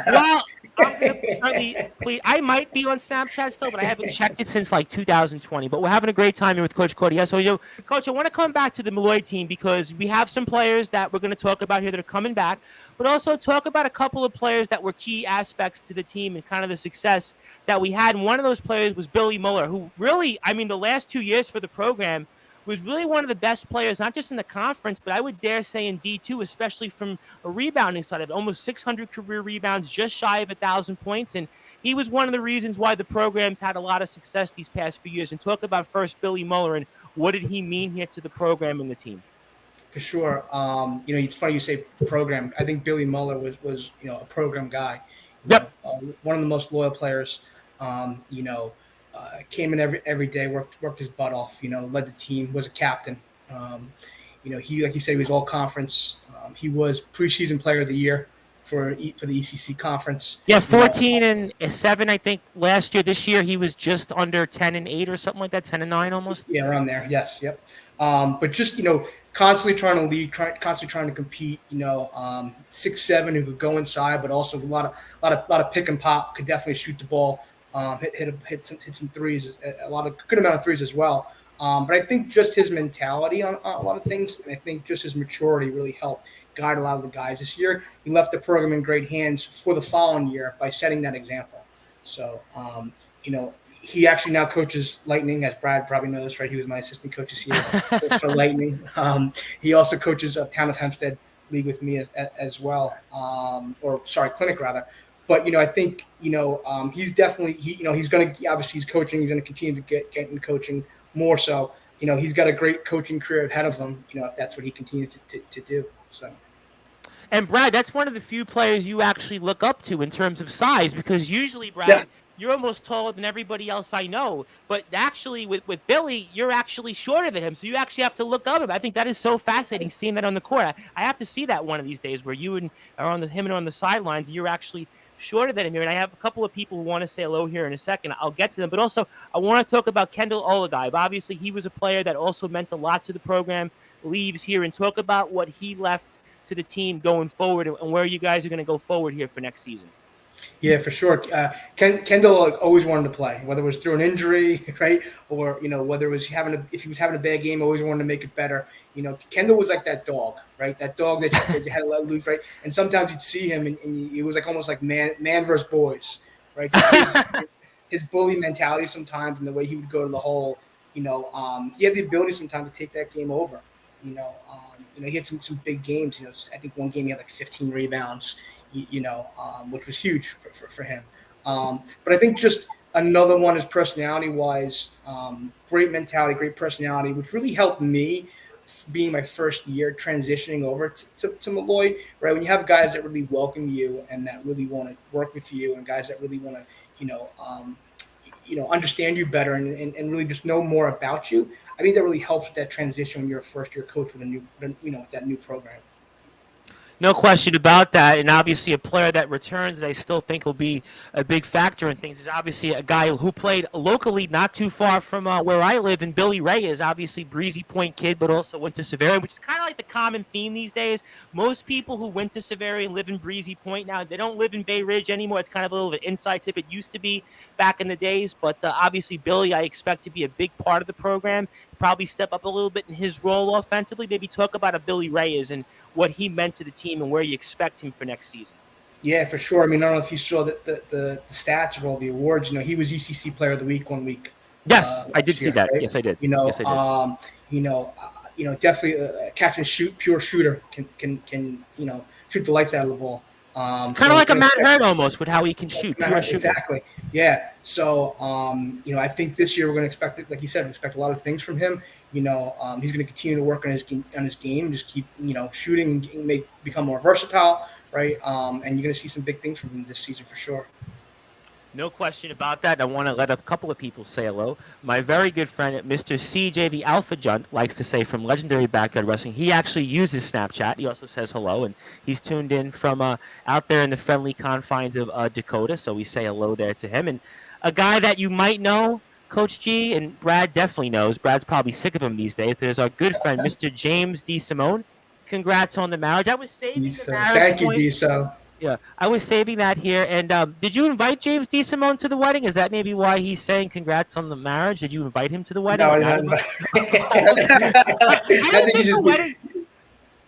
Well, I might be on Snapchat still, but I haven't checked it since 2020. But we're having a great time here with Coach Gaudioso. So, Coach, I want to come back to the Malloy team because we have some players that we're going to talk about here that are coming back, but also talk about a couple of players that were key aspects to the team and kind of the success that we had. And one of those players was Billy Muller, who really, the last 2 years for the program was really one of the best players, not just in the conference, but I would dare say in D2, especially from a rebounding side of it. Almost 600 career rebounds, just shy of 1,000 points. And he was one of the reasons why the program's had a lot of success these past few years. And talk about first Billy Muller and what did he mean here to the program and the team? For sure. It's funny you say program. I think Billy Muller was a program guy. One of the most loyal players. Came in every day, worked his butt off. Led the team, was a captain. He, like you said, he was all conference. He was preseason player of the year for the ECC conference. Yeah, 14-7, I think last year. This year he was just under 10-8 or something like that, 10-9 almost. Yeah, around there. Yes, yep. But just constantly trying to lead, constantly trying to compete. 6'7", who could go inside, but also a lot of pick and pop. Could definitely shoot the ball. Hit some threes, a good amount of threes as well. But I think just his mentality on a lot of things, and I think just his maturity really helped guide a lot of the guys this year. He left the program in great hands for the following year by setting that example. So, he actually now coaches Lightning, as Brad probably knows, right? He was my assistant coach this year for Lightning. He also coaches Town of Hempstead League with me as well, clinic rather. But, I think, he's definitely, he's going to, obviously he's coaching. He's going to continue to get into coaching more so. He's got a great coaching career ahead of him, if that's what he continues to do. So. And, Brad, that's one of the few players you actually look up to in terms of size, because usually, Brad, you're almost taller than everybody else I know. But actually, with Billy, you're actually shorter than him. So you actually have to look up him. I think that is so fascinating, seeing that on the court. I have to see that one of these days where you are on him and on the sidelines. You're actually shorter than him here. And I have a couple of people who want to say hello here in a second. I'll get to them. But also, I want to talk about Kendall Olagayev. Obviously, he was a player that also meant a lot to the program. Leaves here and talk about what he left to the team going forward and where you guys are going to go forward here for next season. Yeah, for sure. Kendall always wanted to play, whether it was through an injury, right, or whether it was if he was having a bad game, always wanted to make it better. Kendall was like that dog, right? That dog that you had to let loose, right? And sometimes you'd see him, and it was almost like man versus boys, right? His bully mentality sometimes, and the way he would go to the hole. He had the ability sometimes to take that game over. He had some big games. I think one game he had 15 rebounds. Which was huge for him. But I think just another one is personality-wise, great mentality, great personality, which really helped me being my first year transitioning over to Malloy, right? When you have guys that really welcome you and that really want to work with you and guys that really want to, understand you better and really just know more about you, I think that really helps with that transition when you're a first-year coach with that new program. No question about that. And obviously a player that returns that I still think will be a big factor in things is obviously a guy who played locally not too far from where I live. And Billy Ray is obviously Breezy Point kid, but also went to Severian, which is kind of like the common theme these days. Most people who went to Severian live in Breezy Point now. They don't live in Bay Ridge anymore. It's kind of a little bit inside tip. It used to be back in the days. But obviously Billy, I expect to be a big part of the program. Probably step up a little bit in his role offensively. Maybe talk about a Billy Reyes and what he meant to the team and where you expect him for next season. Yeah, for sure. I mean, I don't know if you saw the stats of all the awards. He was ECC Player of the Week 1 week. Yes, I did see that. Right? Yes, I did. Yes, I did. Definitely a catch and shoot, pure shooter can shoot the lights out of the ball. Kind of like a Matt Hurd almost with how he can shoot. Exactly. Yeah. So, I think this year we're going to expect it, like you said, we expect a lot of things from him. He's going to continue to work on his game, just keep, shooting and become more versatile, right? And you're going to see some big things from him this season for sure. No question about that. I want to let a couple of people say hello. My very good friend, Mr. CJ the Alpha Junt, likes to say from Legendary Backyard Wrestling. He actually uses Snapchat. He also says hello, and he's tuned in from out there in the friendly confines of Dakota, so we say hello there to him. And a guy that you might know, Coach G, and Brad definitely knows. Brad's probably sick of him these days. There's our good friend, Mr. James D. Simone. Congrats on the marriage. I was saving the marriage. Thank you, D. Yeah, I was saving that here. And did you invite James D. Simone to the wedding? Is that maybe why he's saying congrats on the marriage? Did you invite him to the wedding? No, I didn't invite him.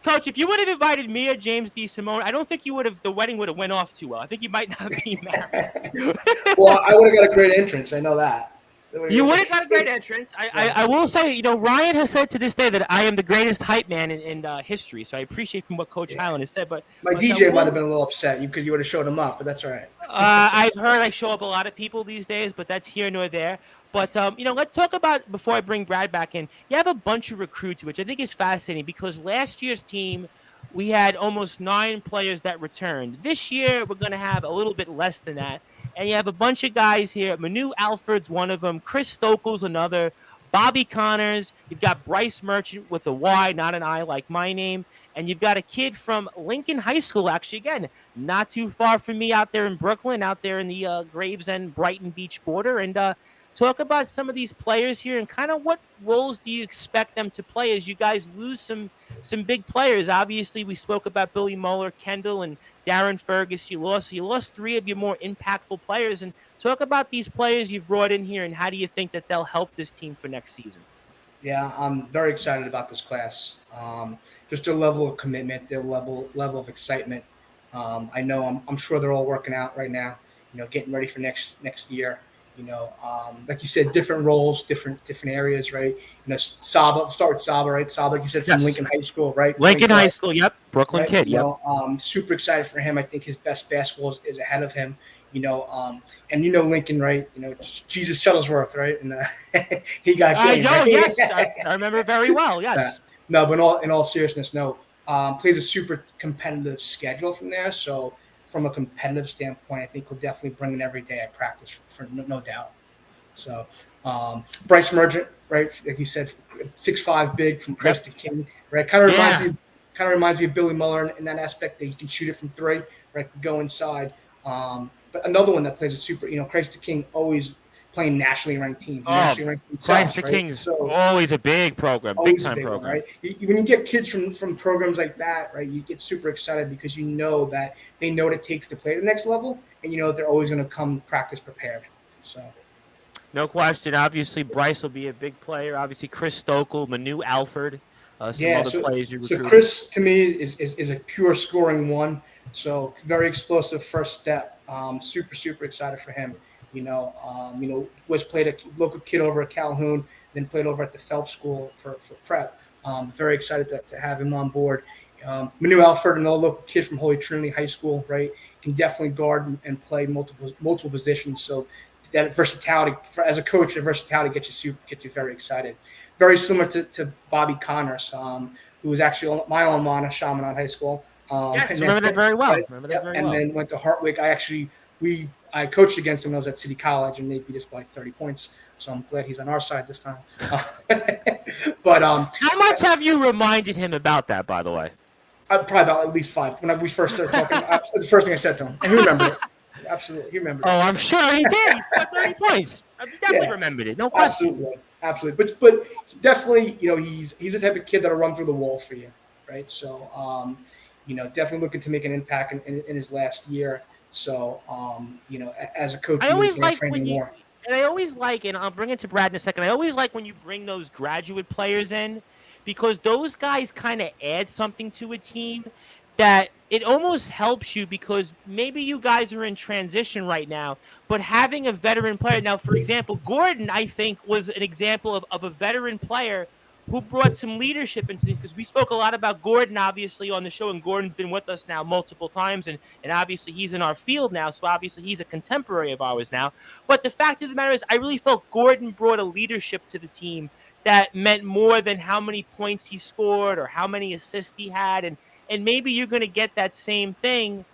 Coach, if you would have invited me or James D. Simone, I don't think the wedding would have went off too well. I think you might not be married. Well, I would have got a great entrance. I know that. You would have got a great entrance. I will say, Ryan has said to this day that I am the greatest hype man in history. So I appreciate from what Coach Highland has said. But my DJ might have been a little upset because you would have showed him up, but that's all right. I've heard I show up a lot of people these days, but that's here nor there. But let's talk about, before I bring Brad back in, you have a bunch of recruits, which I think is fascinating because last year's team, we had almost 9 players that returned. This year, we're going to have a little bit less than that. And you have a bunch of guys here. Manu Alford's one of them. Chris Stokel's another. Bobby Connors. You've got Bryce Merchant with a Y, not an I like my name. And you've got a kid from Lincoln High School, actually, again, not too far from me out there in Brooklyn, out there in the Gravesend, Brighton Beach border. And talk about some of these players here and kind of what roles do you expect them to play as you guys lose some big players. Obviously, we spoke about Billy Mueller, Kendall, and Darren Fergus. You lost 3 of your more impactful players. And talk about these players you've brought in here and how do you think that they'll help this team for next season? Yeah, I'm very excited about this class. Just their level of commitment, their level of excitement. I know I'm sure they're all working out right now, getting ready for next year. Like you said, different roles, different areas, right? Saba, start with Saba, right? Saba, like you said, from Lincoln High School, right? Lincoln High School, yep. Brooklyn right? kid, yep. Super excited for him. I think his best basketball is ahead of him. And Lincoln, right? Jesus Shuttlesworth, right? And he got game. I know, right? yes, I remember very well. Yes. No, but in all seriousness, no. Plays a super competitive schedule from there. So from a competitive standpoint, I think he'll definitely bring it every day at practice, for no doubt. So Bryce Merchant, right? Like you said, 6'5", big from Crest King, right? Kind of reminds me of Billy Mueller in that aspect that he can shoot it from 3, right? Go inside. But another one that plays a super, Christ King always playing nationally ranked teams. Christ the King's always a big program, big time program. Right? When you get kids from programs like that, right, you get super excited because you know that they know what it takes to play at the next level, and they're always going to come practice prepared. So. No question. Obviously, Bryce will be a big player. Obviously, Chris Stokel, Manu Alford, other players you recruited. So Chris, to me, is a pure scoring one. So very explosive first step. Super excited for him. Was played a local kid over at Calhoun, then played over at the Phelps School for prep. Very excited to have him on board. Manu Alford, another local kid from Holy Trinity High School, right, can definitely guard and play multiple positions. So that versatility, as a coach, the versatility gets you very excited. Very similar to Bobby Connors, who was actually my alma mater, Chaminade High School. Remember that very well. Then went to Hartwick. I coached against him when I was at City College, and they beat us by like 30 points. So I'm glad he's on our side this time. But how much have you reminded him about that, by the way? Probably about at least 5. When we first started talking, that's the first thing I said to him, and he remembered it. Absolutely, he remembered it. Oh, I'm sure he did. He scored 30 points. I definitely remembered it. No question. Absolutely. But definitely, he's the type of kid that'll run through the wall for you, right? So, definitely looking to make an impact in his last year. So, as a coach, I always like when you, and I always like, and I'll bring it to Brad in a second. I always like when you bring those graduate players in, because those guys kind of add something to a team that it almost helps you, because maybe you guys are in transition right now, but having a veteran player. Now, for example, Gordon, I think, was an example of a veteran player who brought some leadership into it, because we spoke a lot about Gordon, obviously, on the show, and Gordon's been with us now multiple times, and obviously he's in our field now, so obviously he's a contemporary of ours now. But the fact of the matter is, I really felt Gordon brought a leadership to the team that meant more than how many points he scored or how many assists he had, and maybe you're going to get that same thing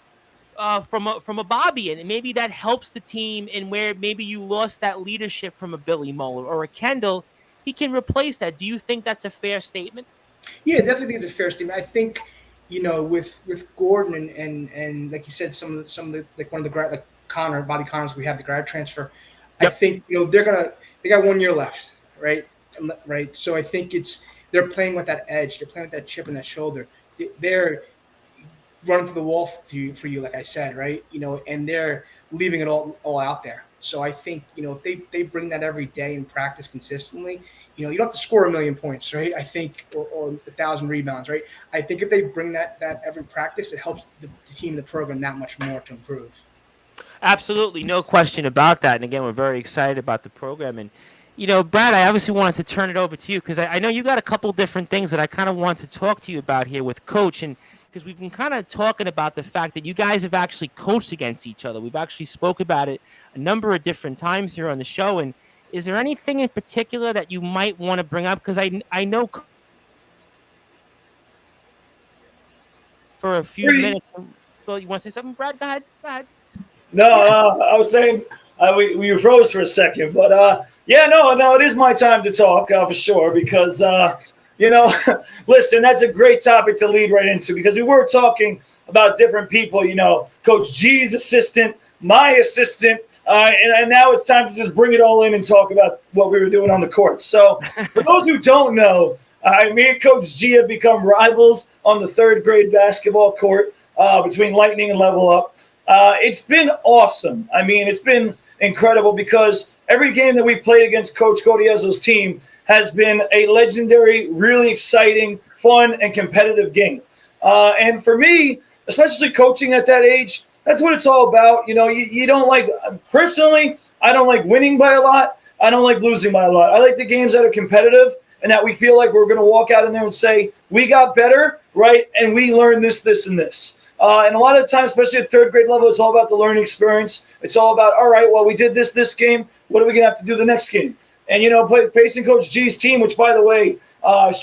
from a Bobby, and maybe that helps the team, and where maybe you lost that leadership from a Billy Mueller or a Kendall, he can replace that. Do you think that's a fair statement? Yeah, definitely think it's a fair statement. I think, with Gordon and like you said, some of the like one of the grad, like Bobby Connors, we have the grad transfer. Yep. I think they got 1 year left, right? Right. So I think they're playing with that edge. They're playing with that chip on their shoulder. They're running through the wall for you, like I said, right? And they're leaving it all out there. So I think, if they bring that every day and practice consistently, you don't have to score 1,000,000 points, right? I think, or 1,000 rebounds, right? I think if they bring that every practice, it helps the team, the program that much more to improve. Absolutely, no question about that. And again, we're very excited about the program. And, Brad, I obviously wanted to turn it over to you because I know you got a couple different things that I kind of want to talk to you about here with Coach. And because we've been kind of talking about the fact that you guys have actually coached against each other. We've actually spoke about it a number of different times here on the show. And is there anything in particular that you might want to bring up? Because I know for a few minutes. Well, you want to say something, Brad? Go ahead. Go ahead. No, I was saying we froze for a second, but no, it is my time to talk for sure because listen, that's a great topic to lead right into because we were talking about different people, Coach G's assistant, my assistant, and now it's time to just bring it all in and talk about what we were doing on the court. So for those who don't know, me and Coach G have become rivals on the third grade basketball court between Lightning and Level Up. It's been awesome. I mean, it's been incredible because every game that we played against Coach Gaudioso's team has been a legendary, really exciting, fun, and competitive game. And for me, especially coaching at that age, that's what it's all about. You don't like – personally, I don't like winning by a lot. I don't like losing by a lot. I like the games that are competitive and that we feel like we're going to walk out in there and say, we got better, right, and we learned this, this, and this. And a lot of the time, especially at third grade level, it's all about the learning experience. It's all about, all right, well, we did this game. What are we going to have to do the next game? And, facing Coach G's team, which, by the way,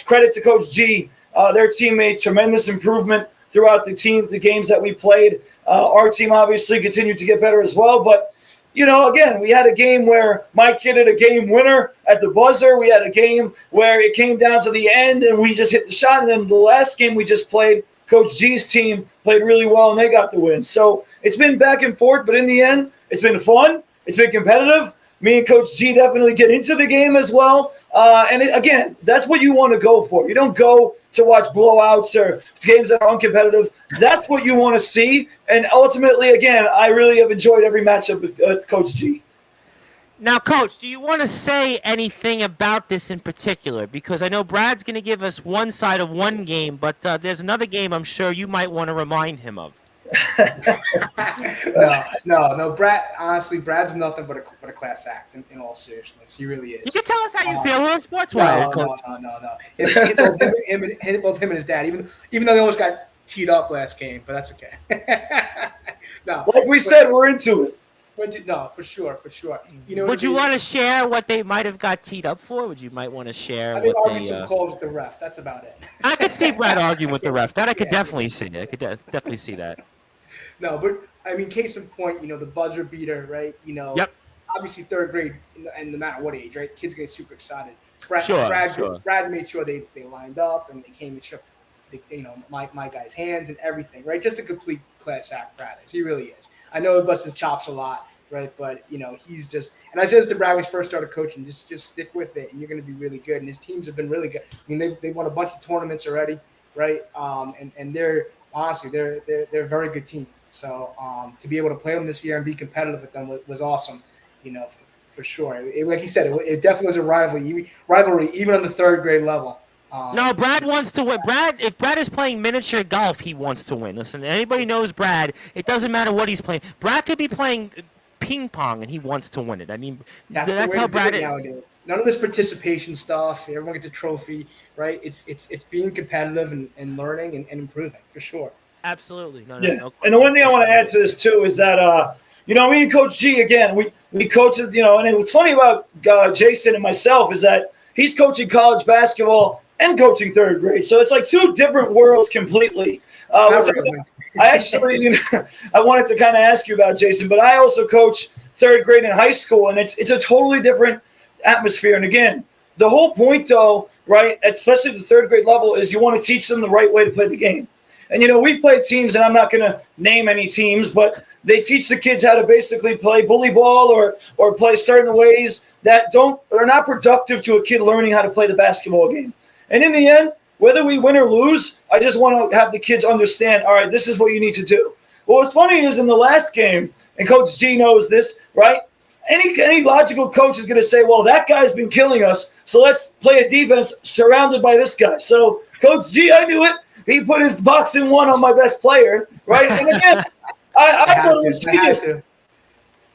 credit to Coach G, their team made tremendous improvement throughout the games that we played. Our team obviously continued to get better as well. But, again, we had a game where my kid had a game winner at the buzzer. We had a game where it came down to the end and we just hit the shot. And then the last game we just played, Coach G's team played really well, and they got the win. So it's been back and forth, but in the end, it's been fun. It's been competitive. Me and Coach G definitely get into the game as well. Again, that's what you want to go for. You don't go to watch blowouts or games that are uncompetitive. That's what you want to see. And ultimately, again, I really have enjoyed every matchup with Coach G. Now, Coach, do you want to say anything about this in particular? Because I know Brad's going to give us one side of one game, but there's another game I'm sure you might want to remind him of. No. Brad, honestly, Brad's nothing but a class act in all seriousness. He really is. You can tell us how you feel on Sportzwire. No. Both him and his dad, even though they almost got teed up last game, but that's okay. Like we said, we're into it. No, for sure. Would you want to share what they might have got teed up for? Would you might want to share? I think arguing some calls with the ref. That's about it. I could see Brad arguing with the ref. That I could definitely see. I could definitely see that. No, but I mean, case in point, the buzzer beater, right? Yep. Obviously third grade, and no matter what age, right? Kids get super excited. Sure. Brad made sure they lined up and they came and shook, my guy's hands and everything, right? Just a complete class act, Brad is. He really is. I know he busts his chops a lot, right? But he's just. And I said this to Brad when he first started coaching: just stick with it, and you're going to be really good. And his teams have been really good. I mean, they won a bunch of tournaments already, right? And they're honestly they're a very good team. So to be able to play them this year and be competitive with them was awesome, for sure. Like he said, it definitely was a rivalry, even on the third grade level. No, Brad wants to win. If Brad is playing miniature golf, he wants to win. Listen, anybody knows Brad. It doesn't matter what he's playing. Brad could be playing ping pong, and he wants to win it. I mean, that's how Brad is. Nowadays. None of this participation stuff. Everyone gets a trophy, right? It's being competitive and learning and improving for sure. Absolutely. No, and the one thing I want to add to this too is that me and Coach G again, we coach. And what's funny about Jason and myself is that he's coaching college basketball and coaching third grade. So it's like two different worlds completely. I actually, I wanted to kind of ask you about, Jason, but I also coach third grade in high school, and it's a totally different atmosphere. And again, the whole point, though, right, especially at the third grade level, is you want to teach them the right way to play the game. And, we play teams, and I'm not going to name any teams, but they teach the kids how to basically play bully ball or play certain ways that are not productive to a kid learning how to play the basketball game. And in the end, whether we win or lose, I just want to have the kids understand, all right, this is what you need to do. Well, what's funny is in the last game, and Coach G knows this, right? Any logical coach is going to say, well, that guy's been killing us, so let's play a defense surrounded by this guy. So Coach G, I knew it. He put his boxing one on my best player, right? And again, I thought it was genius.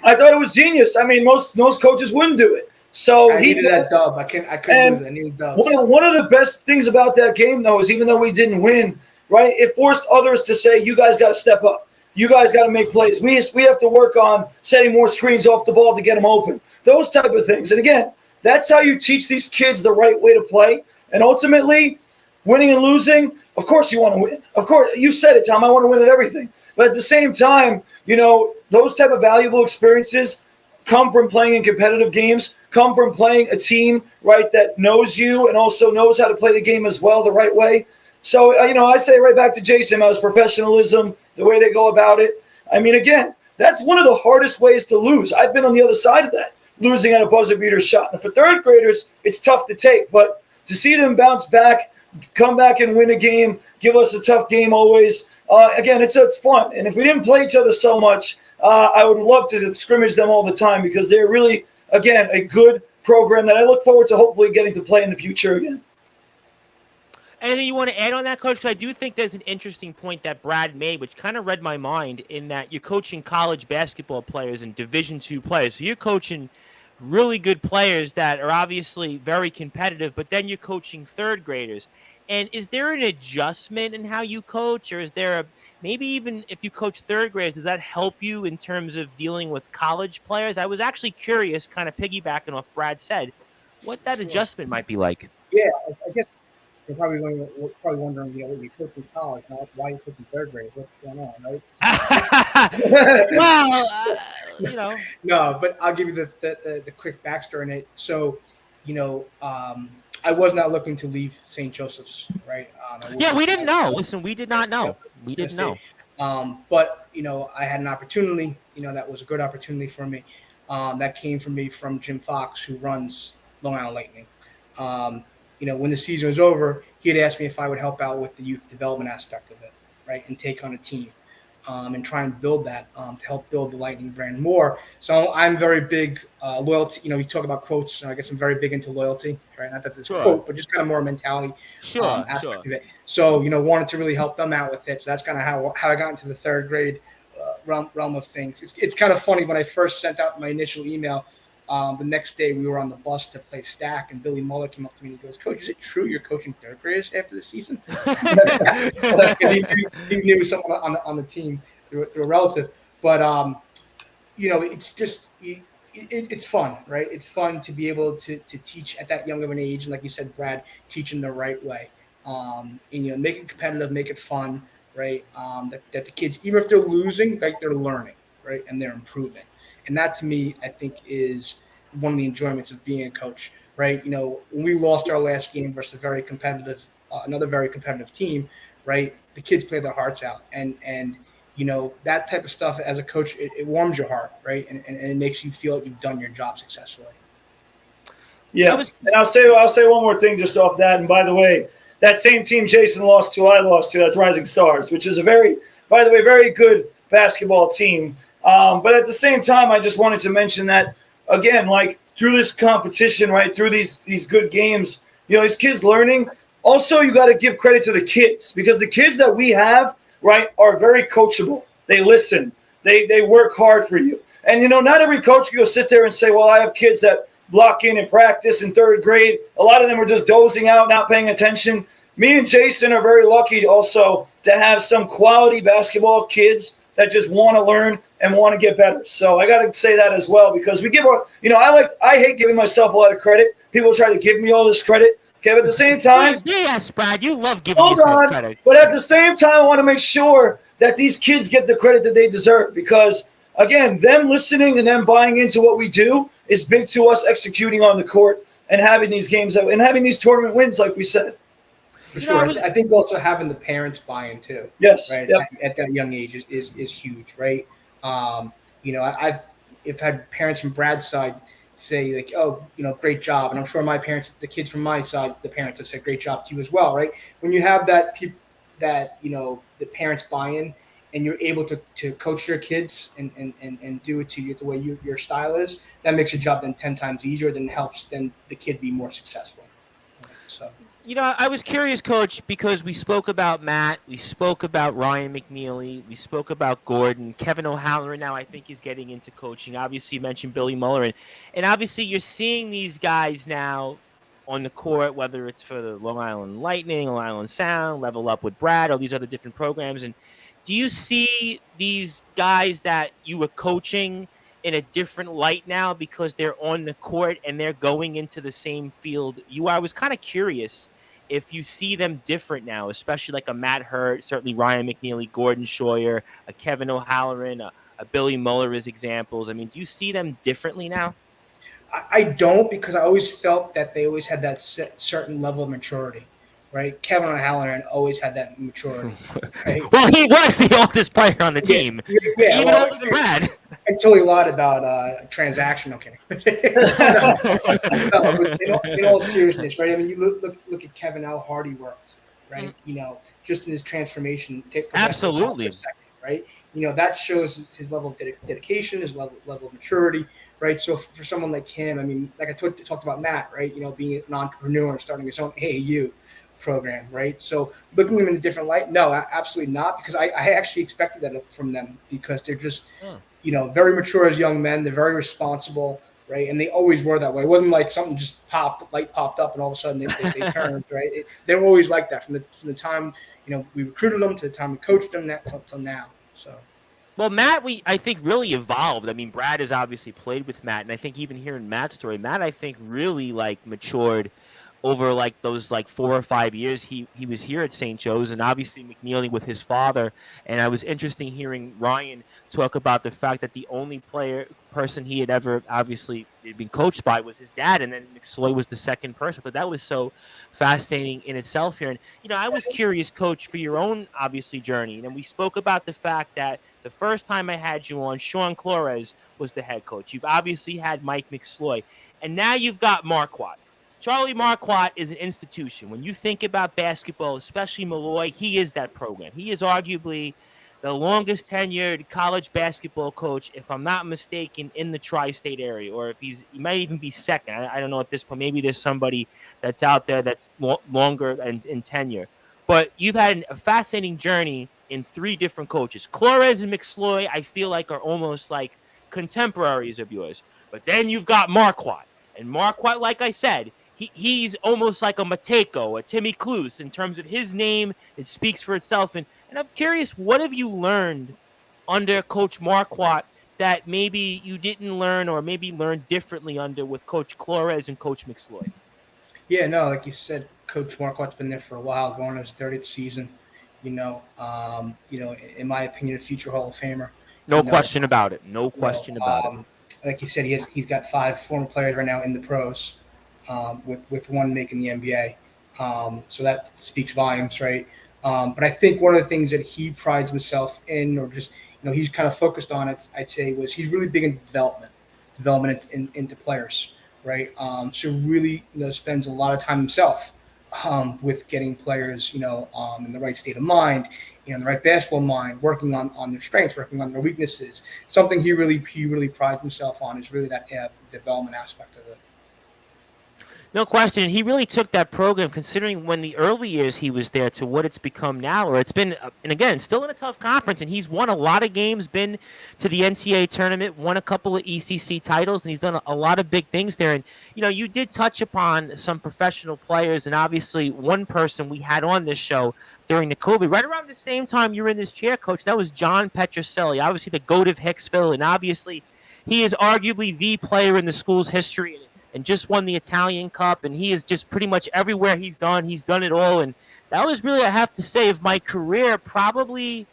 I thought it was genius. I mean, most coaches wouldn't do it. So I he needed did. that dub. I couldn't lose it. I needed dubs. One of the best things about that game, though, is even though we didn't win, right, it forced others to say, you guys got to step up. You guys got to make plays. We have to work on setting more screens off the ball to get them open. Those type of things. And again, that's how you teach these kids the right way to play. And ultimately, winning and losing, of course you want to win. Of course, you said it, Tom. I want to win at everything. But at the same time, those type of valuable experiences come from playing in competitive games, come from playing a team, right, that knows you and also knows how to play the game as well the right way. So, I say right back to Jason, as professionalism, the way they go about it. I mean, again, that's one of the hardest ways to lose. I've been on the other side of that, losing at a buzzer beater shot. And for third graders, it's tough to take. But to see them bounce back, come back and win a game, give us a tough game always, again, it's fun. And if we didn't play each other so much, I would love to scrimmage them all the time because they're really, again, a good program that I look forward to hopefully getting to play in the future again. Anything you want to add on that, Coach? Because I do think there's an interesting point that Brad made, which kind of read my mind, in that you're coaching college basketball players and Division II players. So you're coaching really good players that are obviously very competitive, but then you're coaching third graders. And is there an adjustment in how you coach, or is there maybe even if you coach third graders, does that help you in terms of dealing with college players? I was actually curious, kind of piggybacking off Brad said, what that adjustment might be like. Yeah, I guess you're probably wondering, what you coach in college, not why you're coaching third grade. What's going on, right? Well, No, but I'll give you the quick backstory in it. So, I was not looking to leave St. Joseph's, right? We didn't know. Listen, we did not know. We didn't know. But I had an opportunity. That was a good opportunity for me. That came from me from Jim Fox, who runs Long Island Lightning. When the season was over, he had asked me if I would help out with the youth development aspect of it, right, and take on a team. And try and build that to help build the Lightning brand more. So I'm very big loyalty. You talk about quotes. I guess I'm very big into loyalty, right? Not that this quote, but just kind of more mentality aspect of it. So wanted to really help them out with it. So that's kind of how I got into the third grade realm of things. It's kind of funny when I first sent out my initial email. The next day we were on the bus to play Stack, and Billy Muller came up to me and he goes, "Coach, is it true you're coaching third graders after the season?" Because he knew someone on the team through a relative. But it's just it's fun, right? It's fun to be able to teach at that young of an age, and like you said, Brad, teach them the right way. And make it competitive, make it fun, right? That the kids, even if they're losing, like they're learning, right, and they're improving. And that, to me, I think is one of the enjoyments of being a coach, right? When we lost our last game versus another very competitive team, right? The kids played their hearts out, and that type of stuff as a coach, it warms your heart, right? And it makes you feel like you've done your job successfully. Yeah, and I'll say one more thing just off that. And by the way, that same team Jason lost to, I lost to. That's Rising Stars, which is a very good basketball team. But at the same time, I just wanted to mention that, again, like through this competition, right, through these good games, these kids learning. Also, you got to give credit to the kids, because the kids that we have, right, are very coachable. They listen. They work hard for you. And, not every coach can go sit there and say, well, I have kids that block in and practice in third grade. A lot of them are just dozing out, not paying attention. Me and Jason are very lucky also to have some quality basketball kids that just want to learn and want to get better. So I got to say that as well, because we give our, I hate giving myself a lot of credit. People try to give me all this credit. Okay, but at the same time, yes, Brad, you love giving yourself credit. But at the same time, I want to make sure that these kids get the credit that they deserve, because again, them listening and them buying into what we do is big to us executing on the court and having these games and having these tournament wins, like we said. For sure. I think also having the parents buy in too. Yes. Right. Yep. At that young age is huge, right? I've had parents from Brad's side say like, "Oh, great job," and I'm sure my parents, the kids from my side, the parents have said great job to you as well, right? When you have that the parents buy in, and you're able to coach your kids and do it to you the way your style is, that makes your job then 10 times easier. Then helps then the kid be more successful. So. I was curious, Coach, because we spoke about Matt, we spoke about Ryan McNeely, we spoke about Gordon, Kevin O'Halloran. Now I think he's getting into coaching. Obviously, you mentioned Billy Muller, and obviously you're seeing these guys now on the court, whether it's for the Long Island Lightning, Long Island Sound, Level Up with Brad, all these other different programs. And do you see these guys that you were coaching in a different light now because they're on the court and they're going into the same field you are? I was kind of curious if you see them different now, especially like a Matt Hurt, certainly Ryan McNeely, Gordon Scheuer, a Kevin O'Halloran, a Billy Muller as examples. I mean, do you see them differently now? I don't, because I always felt that they always had that certain level of maturity, right? Kevin O'Halloran always had that maturity, right? Well, he was the oldest player on the team. Yeah, even older than Brad. Until he lied about transaction. Okay. No, in all seriousness, right? I mean, you look at Kevin, how hard he worked, right? Just in his transformation. Absolutely. Right? That shows his level of dedication, his level of maturity, right? So for someone like him, I mean, like I talked about Matt, right? Being an entrepreneur and starting his own AAU program, right? So looking at them in a different light, no, absolutely not, because I actually expected that from them, because they're just, very mature as young men. They're very responsible, right? And they always were that way. It wasn't like something just popped up and all of a sudden they turned, right? They were always like that from the time, we recruited them to the time we coached them till now. So. Well, Matt, I think really evolved. I mean, Brad has obviously played with Matt, and I think even hearing Matt's story, Matt, I think really matured over those 4 or 5 years he was here at St. Joe's, and obviously McNeely with his father. And I was interested hearing Ryan talk about the fact that the only person he had ever obviously been coached by was his dad, and then McSloy was the second person. But that was so fascinating in itself here. And I was curious, Coach, for your own obviously journey. And we spoke about the fact that the first time I had you on, Sean Flores was the head coach. You've obviously had Mike McSloy, and now you've got Marquardt. Charlie Marquardt is an institution. When you think about basketball, especially Malloy, he is that program. He is arguably the longest tenured college basketball coach, if I'm not mistaken, in the tri-state area, or if he might even be second. I don't know at this point. Maybe there's somebody that's out there that's longer in tenure. But you've had a fascinating journey in 3 different coaches. Flores and McSloy, I feel like, are almost like contemporaries of yours. But then you've got Marquardt. And Marquardt, like I said, he's almost like a Mateko, a Timmy Klus in terms of his name. It speaks for itself. And I'm curious, what have you learned under Coach Marquardt that maybe you didn't learn, or maybe learned differently with Coach Flores and Coach McSloy? Yeah, no, like you said, Coach Marquardt's been there for a while, going on his 30th season. In my opinion, a future Hall of Famer. No question about it. No question about it. Like you said, he's got 5 former players right now in the pros. With one making the NBA. So that speaks volumes, right? But I think one of the things that he prides himself in, or just, he's kind of focused on it, I'd say, was he's really big in development into players, right? So really, spends a lot of time himself with getting players, in the right state of mind, in the right basketball mind, working on their strengths, working on their weaknesses. Something he really prides himself on is really that development aspect of it. No question. He really took that program, considering when the early years he was there, to what it's become now, or it's been, and again, still in a tough conference, and he's won a lot of games, been to the NCAA tournament, won a couple of ECC titles, and he's done a lot of big things there. And, you did touch upon some professional players, and obviously one person we had on this show during the COVID, right around the same time you were in this chair, Coach, that was John Petroselli, obviously the GOAT of Hicksville, and obviously he is arguably the player in the school's history, and just won the Italian Cup, and he is just pretty much everywhere he's done it all. And that was really, I have to say, of my career, probably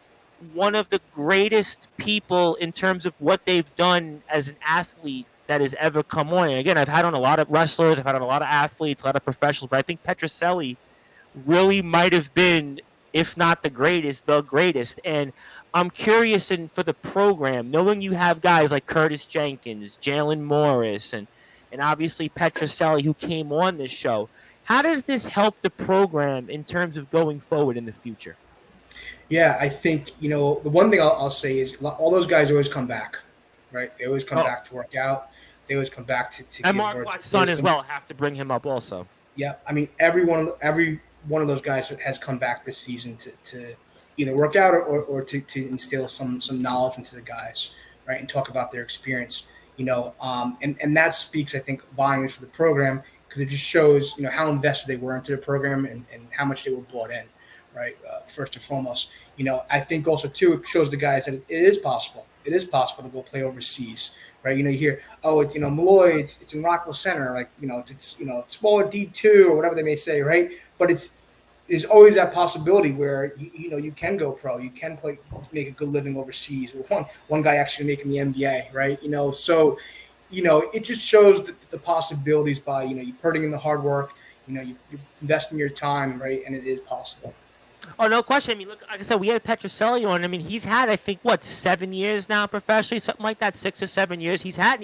one of the greatest people in terms of what they've done as an athlete that has ever come on. And again, I've had on a lot of wrestlers, I've had on a lot of athletes, a lot of professionals, but I think Petroselli really might have been, if not the greatest. And I'm curious, for the program, knowing you have guys like Curtis Jenkins, Jalen Morris, and obviously Petroselli, who came on this show. How does this help the program in terms of going forward in the future? Yeah, I think, the one thing I'll say is all those guys always come back, right? They always come back to work out. They always come back to and Marquardt's son as well, have to bring him up also. Yeah, I mean, every one of those guys has come back this season to either work out or to instill some knowledge into the guys, right, and talk about their experience. And that speaks, I think, volumes for the program because it just shows how invested they were into the program and how much they were bought in, right. First and foremost, I think also too it shows the guys that it is possible. It is possible to go play overseas, right? You hear, oh, it's Malloy, it's in Rockville Center, like it's smaller D2 or whatever they may say, right? But there's always that possibility where you can go pro, you can play, make a good living overseas. One guy actually making the NBA, right? So it just shows the possibilities by you putting in the hard work, you investing your time, right, and it is possible. Oh, no question. I mean, look, like I said, we had Petrocelli on. I mean, he's had, I think, what, 7 years now professionally, something like that, 6 or 7 years. He's had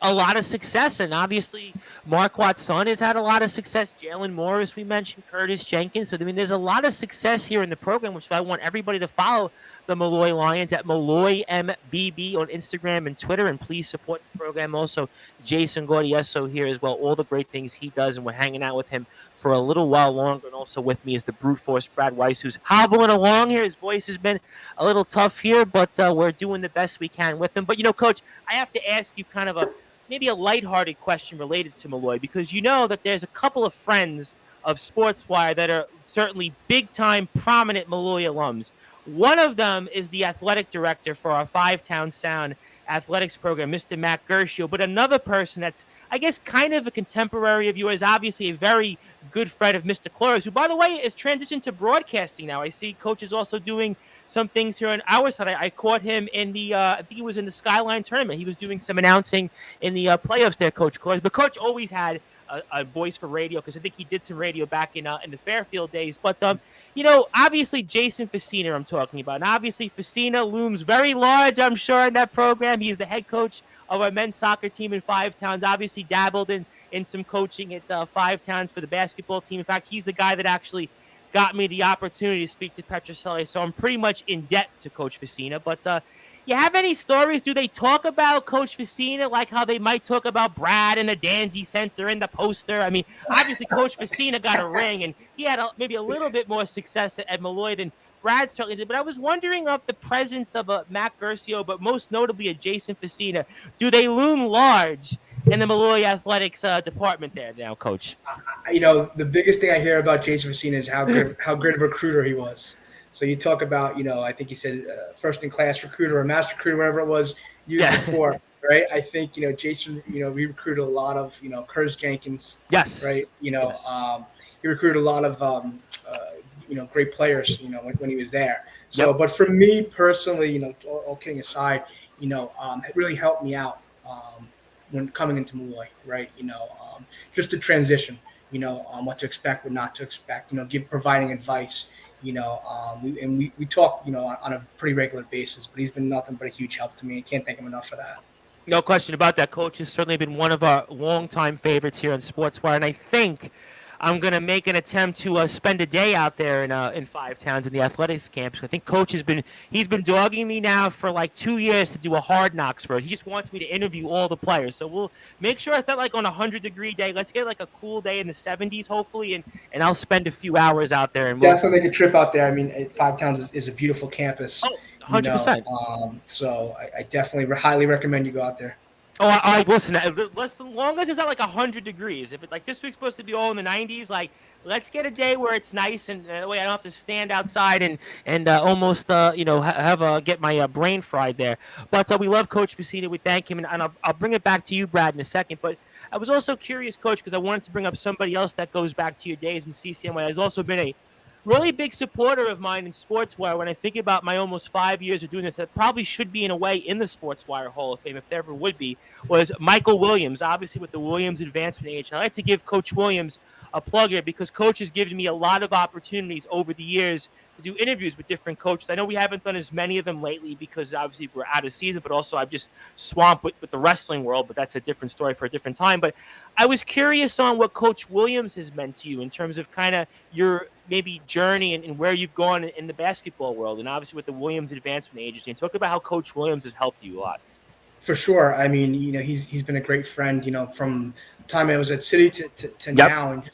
a lot of success, and obviously Marquardt's son has had a lot of success. Jalen Morris, we mentioned, Curtis Jenkins. So, I mean, there's a lot of success here in the program, which I want everybody to follow the Malloy Lions at Malloy MBB on Instagram and Twitter, and please support the program. Also, Jason Gaudioso here as well, all the great things he does, and we're hanging out with him for a little while longer. And also with me is the brute force Brad Weiss, who's hobbling along here. His voice has been a little tough here, but we're doing the best we can with him. But, Coach, I have to ask you kind of maybe a lighthearted question related to Malloy, because you know that there's a couple of friends of Sportswire that are certainly big-time, prominent Malloy alums. One of them is the athletic director for our Five-Town Sound athletics program, Mr. Matt Gershio. But another person that's, I guess, kind of a contemporary of yours, obviously a very good friend of Mr. Clores, who, by the way, is transitioned to broadcasting now. I see Coach is also doing some things here on our side. I caught him in I think he was in the Skyline tournament. He was doing some announcing in the playoffs there, Coach Clores. But Coach always had a voice for radio, because I think he did some radio back in the Fairfield days. But, obviously Jason Facina I'm talking about. And obviously Facina looms very large, I'm sure, in that program. He's the head coach of our men's soccer team in Five Towns, obviously dabbled in some coaching at Five Towns for the basketball team. In fact, he's the guy that actually got me the opportunity to speak to Petrocelli. So I'm pretty much in debt to Coach Facina. But you have any stories? Do they talk about Coach Facina like how they might talk about Brad and the Dandy Center and the poster? I mean, obviously Coach Facina got a ring, and he had maybe a little bit more success at Malloy than Brad certainly did. But I was wondering of the presence of a Matt Gershio, but most notably a Jason Facina. Do they loom large in the Malloy athletics department there now, Coach? The biggest thing I hear about Jason Facina is how great of a recruiter he was. So you talk about, I think he said first in class recruiter or master recruiter, whatever it was years before, right? I think, Jason, we recruited a lot of, Curtis Jenkins. Yes. Right. Yes. He recruited a lot of, great players, when he was there. So, But for me personally, all kidding aside, it really helped me out when coming into Malloy, right? Just the transition, what to expect, what not to expect, providing advice. We talk, on a pretty regular basis, but he's been nothing but a huge help to me. I can't thank him enough for that. No question about that. Coach has certainly been one of our longtime favorites here on Sportswire, and I think I'm going to make an attempt to spend a day out there in Five Towns in the athletics camp. I think Coach he's been dogging me now for like 2 years to do a Hard Knocks for it. He just wants me to interview all the players. So we'll make sure it's not like on a 100-degree day. Let's get like a cool day in the 70s, hopefully, and I'll spend a few hours out there. And definitely make a trip out there. I mean, Five Towns is a beautiful campus. Oh, 100%. So I definitely highly recommend you go out there. Oh, I listen. As long as it's not like 100 degrees. If it like this week's supposed to be all in the 90s, like let's get a day where it's nice and that way I don't have to stand outside and almost get my brain fried there. But we love Coach Facina. We thank him, and I'll bring it back to you, Brad, in a second. But I was also curious, Coach, because I wanted to bring up somebody else that goes back to your days in CCNY. Has also been a really big supporter of mine in Sportswire. When I think about my almost 5 years of doing this, that probably should be in a way in the Sportswire Hall of Fame, if there ever would be, was Michael Williams, obviously with the Williams Advancement Age. And I like to give Coach Williams a plug here because Coach has given me a lot of opportunities over the years to do interviews with different coaches. I know we haven't done as many of them lately because obviously we're out of season, but also I've just swamped with the wrestling world, but that's a different story for a different time. But I was curious on what Coach Williams has meant to you in terms of kind of your maybe journey and where you've gone in the basketball world, and obviously with the Williams Advancement Agency, and talk about how Coach Williams has helped you a lot. For sure. I mean, he's been a great friend, from the time I was at City to Yep. now, and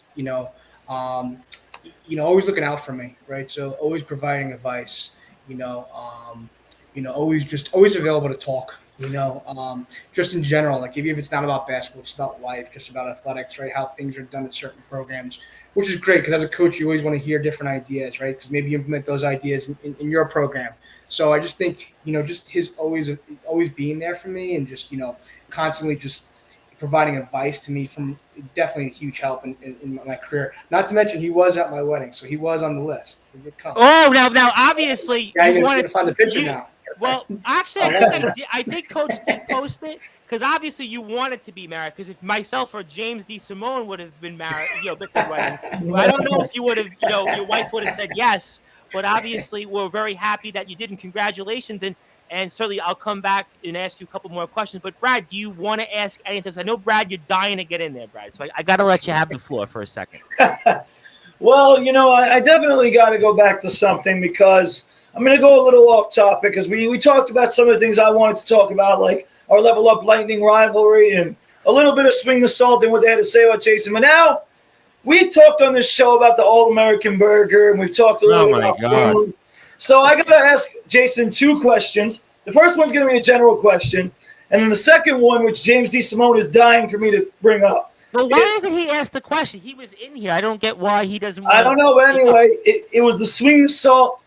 um, always looking out for me, right? So always providing advice, always available to talk, just in general, like even if it's not about basketball, it's about life, just about athletics, right? How things are done at certain programs, which is great because as a coach, you always want to hear different ideas, right? Because maybe you implement those ideas in your program. So I just think, just his always being there for me and just, constantly just providing advice to me from definitely a huge help in my career. Not to mention he was at my wedding, so he was on the list. He did come. Oh, now, obviously, Yeah, you you're wanted gonna find the picture you- now. Well, actually, I think Coach did post it because obviously you wanted to be married. Because if myself or James D. Simone would have been married, with the wedding, I don't know if you would have, your wife would have said yes. But obviously, we're very happy that you did, and congratulations. And certainly, I'll come back and ask you a couple more questions. But Brad, do you want to ask anything? I know Brad, you're dying to get in there, Brad. So I got to let you have the floor for a second. Well, I definitely got to go back to something because I'm going to go a little off topic because we talked about some of the things I wanted to talk about, like our Level Up Lightning rivalry and a little bit of Swing the Salt and what they had to say about Jason. But now we talked on this show about the All-American Burger, and we've talked a little bit about food. So I got to ask Jason 2 questions. The first one's going to be a general question, and then the second one, which James D. Simone is dying for me to bring up. Well, why doesn't he ask the question? He was in here. I don't get why he doesn't. I don't know, but anyway, it was the Swing the Salt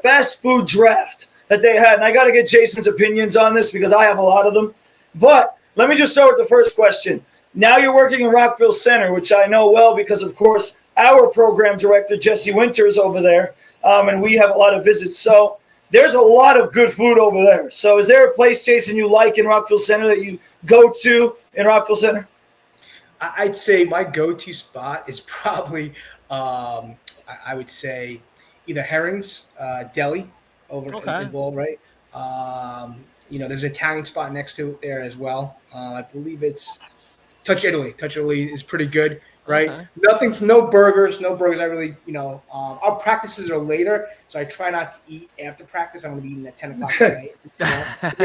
fast food draft that they had. And I got to get Jason's opinions on this because I have a lot of them. But let me just start with the first question. Now you're working in Rockville Center, which I know well because, of course, our program director, Jesse Winter, is over there, and we have a lot of visits. So there's a lot of good food over there. So is there a place, Jason, you like in Rockville Center that you go to in Rockville Center? I'd say my go-to spot is probably, I would say, either Herring's Deli over in Ball, right? There's an Italian spot next to it there as well. I believe it's Touch Italy. Touch Italy is pretty good, right? Okay. No burgers. I really, our practices are later, so I try not to eat after practice. I'm going to be eating at 10 o'clock at night.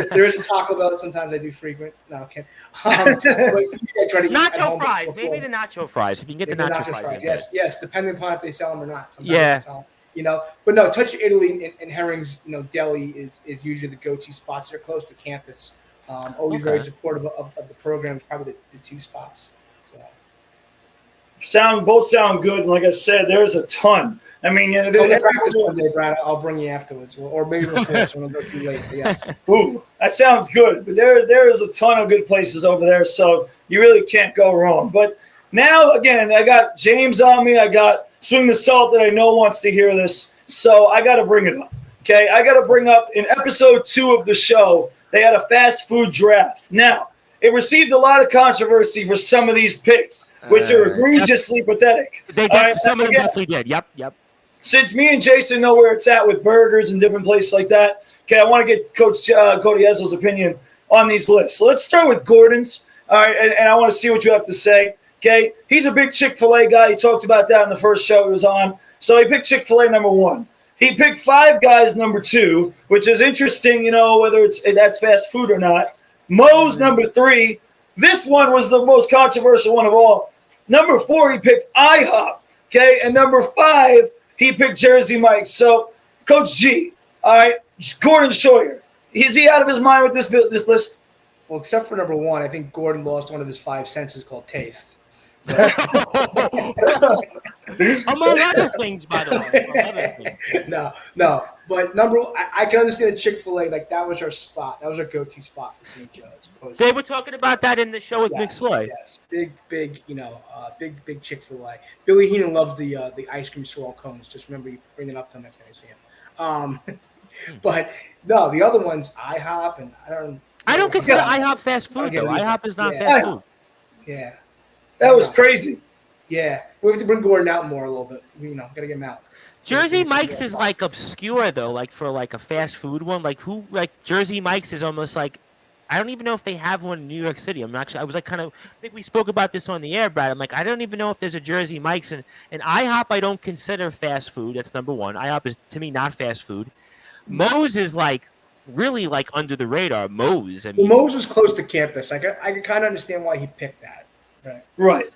There is a Taco Bell that sometimes I do frequent. No, okay. I try to eat nacho fries. Maybe the nacho fries. If you can get the nacho fries. Yes, depending upon if they sell them or not. Sometimes yeah. They sell them, but no, Touch Italy and Herring's, Deli is usually the go-to spots. They're close to campus. Always very supportive of the programs, probably the 2 spots. Both sound good. And like I said, there's a ton. I mean, come to practice one day, Brad. I'll bring you afterwards, or maybe before, so I'm going to go too late. But yes. Ooh, that sounds good. But there is a ton of good places over there, so you really can't go wrong. But now, again, I got James on me. I got Swing the Salt that I know wants to hear this, so I got to bring it up. Okay, I got to bring up in episode 2 of the show, they had a fast food draft. Now, it received a lot of controversy for some of these picks, which are egregiously pathetic. Some of them definitely did. Yep. Since me and Jason know where it's at with burgers and different places like that, okay, I want to get Coach Gaudioso's opinion on these lists. So let's start with Gordon's, all right, and I want to see what you have to say. Okay, he's a big Chick-fil-A guy. He talked about that in the first show he was on. So he picked Chick-fil-A number 1. He picked Five Guys number 2, which is interesting, whether that's fast food or not. Moe's number 3. This one was the most controversial one of all. Number 4, he picked IHOP. Okay, and number 5, he picked Jersey Mike's. So, Coach G, all right, Gordon Scheuer, is he out of his mind with this list? Well, except for number 1, I think Gordon lost one of his 5 senses called taste. Among other things, by the way. No. But I can understand Chick-fil-A. Like, that was our spot. That was our go-to spot for St. Joe's. They were talking about that in the show with Nick Sloy. Yes, big, big Chick-fil-A. Billy Heenan loves the ice cream swirl cones. Just remember, you bring it up to him next time you see him. But no, the other ones, IHOP, and I don't consider IHOP fast food, though. IHOP is not fast food. Yeah. That was crazy. Yeah. We have to bring Gordon out more a little bit. Got to get him out. Jersey Mike's is like obscure, though, like for like a fast food one. Like Jersey Mike's is almost like, I don't even know if they have one in New York City. I think we spoke about this on the air, Brad. I'm like, I don't even know if there's a Jersey Mike's. And IHOP I don't consider fast food. That's number 1. IHOP is, to me, not fast food. Moe's is like really like under the radar. Mose. I Well, mean, Mose was close to campus. I can kind of understand why he picked that. Right. Right.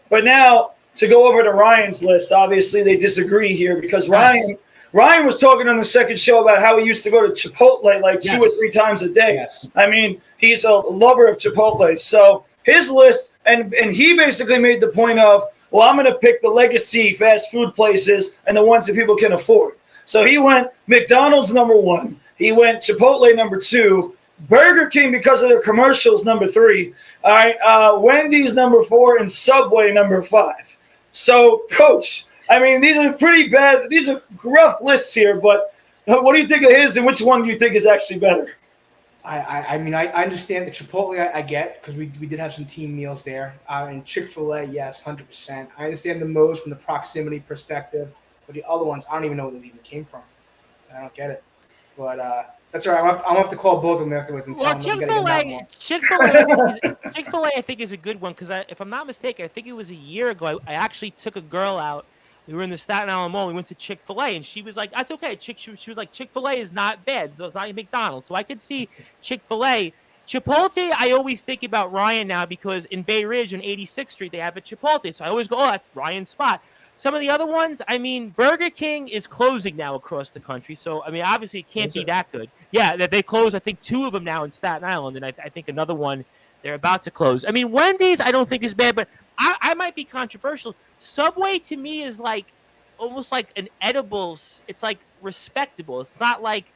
But now to go over to Ryan's list, obviously they disagree here because Ryan was talking on the second show about how he used to go to Chipotle like 2 or 3 times a day. Yes. I mean, he's a lover of Chipotle. So his list, and he basically made the point of, well, I'm going to pick the legacy fast food places and the ones that people can afford. So he went McDonald's number 1. He went Chipotle number 2. Burger King because of their commercials number 3. All right, Wendy's number 4 and Subway number 5. So, Coach, I mean, these are pretty bad. These are rough lists here, but what do you think of his, and which one do you think is actually better? I mean, I understand the Chipotle I get because we did have some team meals there. And Chick-fil-A, yes, 100%. I understand the most from the proximity perspective, but the other ones, I don't even know where they even came from. I don't get it. But that's all right. I'm gonna have to call both of them afterwards and tell them Chick-fil-A, I think is a good one because if I'm not mistaken, I think it was a year ago. I actually took a girl out. We were in the Staten Island Mall. We went to Chick-fil-A, and she was like, "That's okay." She was like, "Chick-fil-A is not bad. So it's not McDonald's." So I could see Chick-fil-A. Chipotle, I always think about Ryan now because in Bay Ridge on 86th Street they have a Chipotle. So I always go, "Oh, that's Ryan's spot." Some of the other ones, I mean, Burger King is closing now across the country. So, I mean, obviously it can't be that good. Yeah, they closed, I think, 2 of them now in Staten Island, and I think another one they're about to close. I mean, Wendy's I don't think is bad, but I might be controversial. Subway to me is like almost like an edible. It's like respectable. It's not like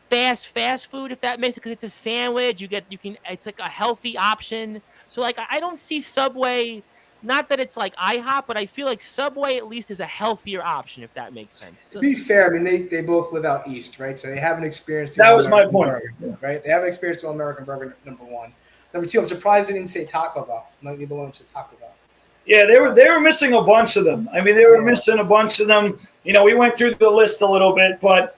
fast food, if that makes it, because it's a sandwich. It's like a healthy option. So like I don't see Subway. Not that it's like IHOP, but I feel like Subway at least is a healthier option, if that makes sense. To be fair, I mean, they both live out east, right? So they haven't experienced that was my point, right? They haven't experienced the American burger, number 1. Number 2, I'm surprised they didn't say Taco Bell. Not either one said Taco Bell. Yeah, they were missing a bunch of them. I mean, they were missing a bunch of them. You know, we went through the list a little bit, but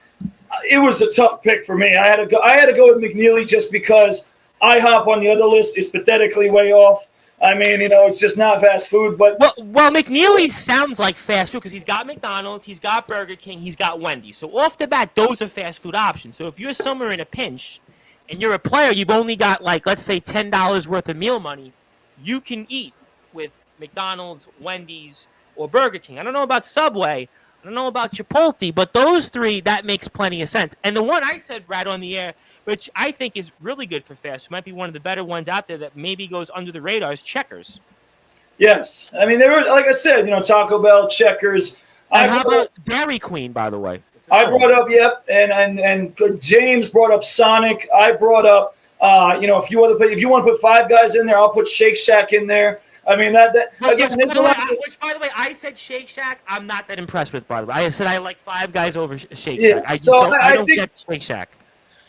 it was a tough pick for me. I had to go with McNeely just because IHOP on the other list is pathetically way off. I mean, you know, it's just not fast food. But well, McNeely sounds like fast food because he's got McDonald's, he's got Burger King, he's got Wendy's. So off the bat, those are fast food options. So if you're somewhere in a pinch and you're a player, you've only got like, let's say $10 worth of meal money, you can eat with McDonald's, Wendy's, or Burger King. I don't know about Subway. I don't know about Chipotle, but those 3, that makes plenty of sense. And the one I said right on the air, which I think is really good for fast food, might be one of the better ones out there that maybe goes under the radar, is Checkers. Yes. I mean, they were, like I said, you know, Taco Bell, Checkers. And how about Dairy Queen, by the way? I brought up, and James brought up Sonic. I brought up, you know, if you want to put Five Guys in there, I'll put Shake Shack in there. I mean, again, there's a lot. Which, by the way, I said Shake Shack. I'm not that impressed with, by the way. I said I like Five Guys over Shake Shack. I don't get Shake Shack.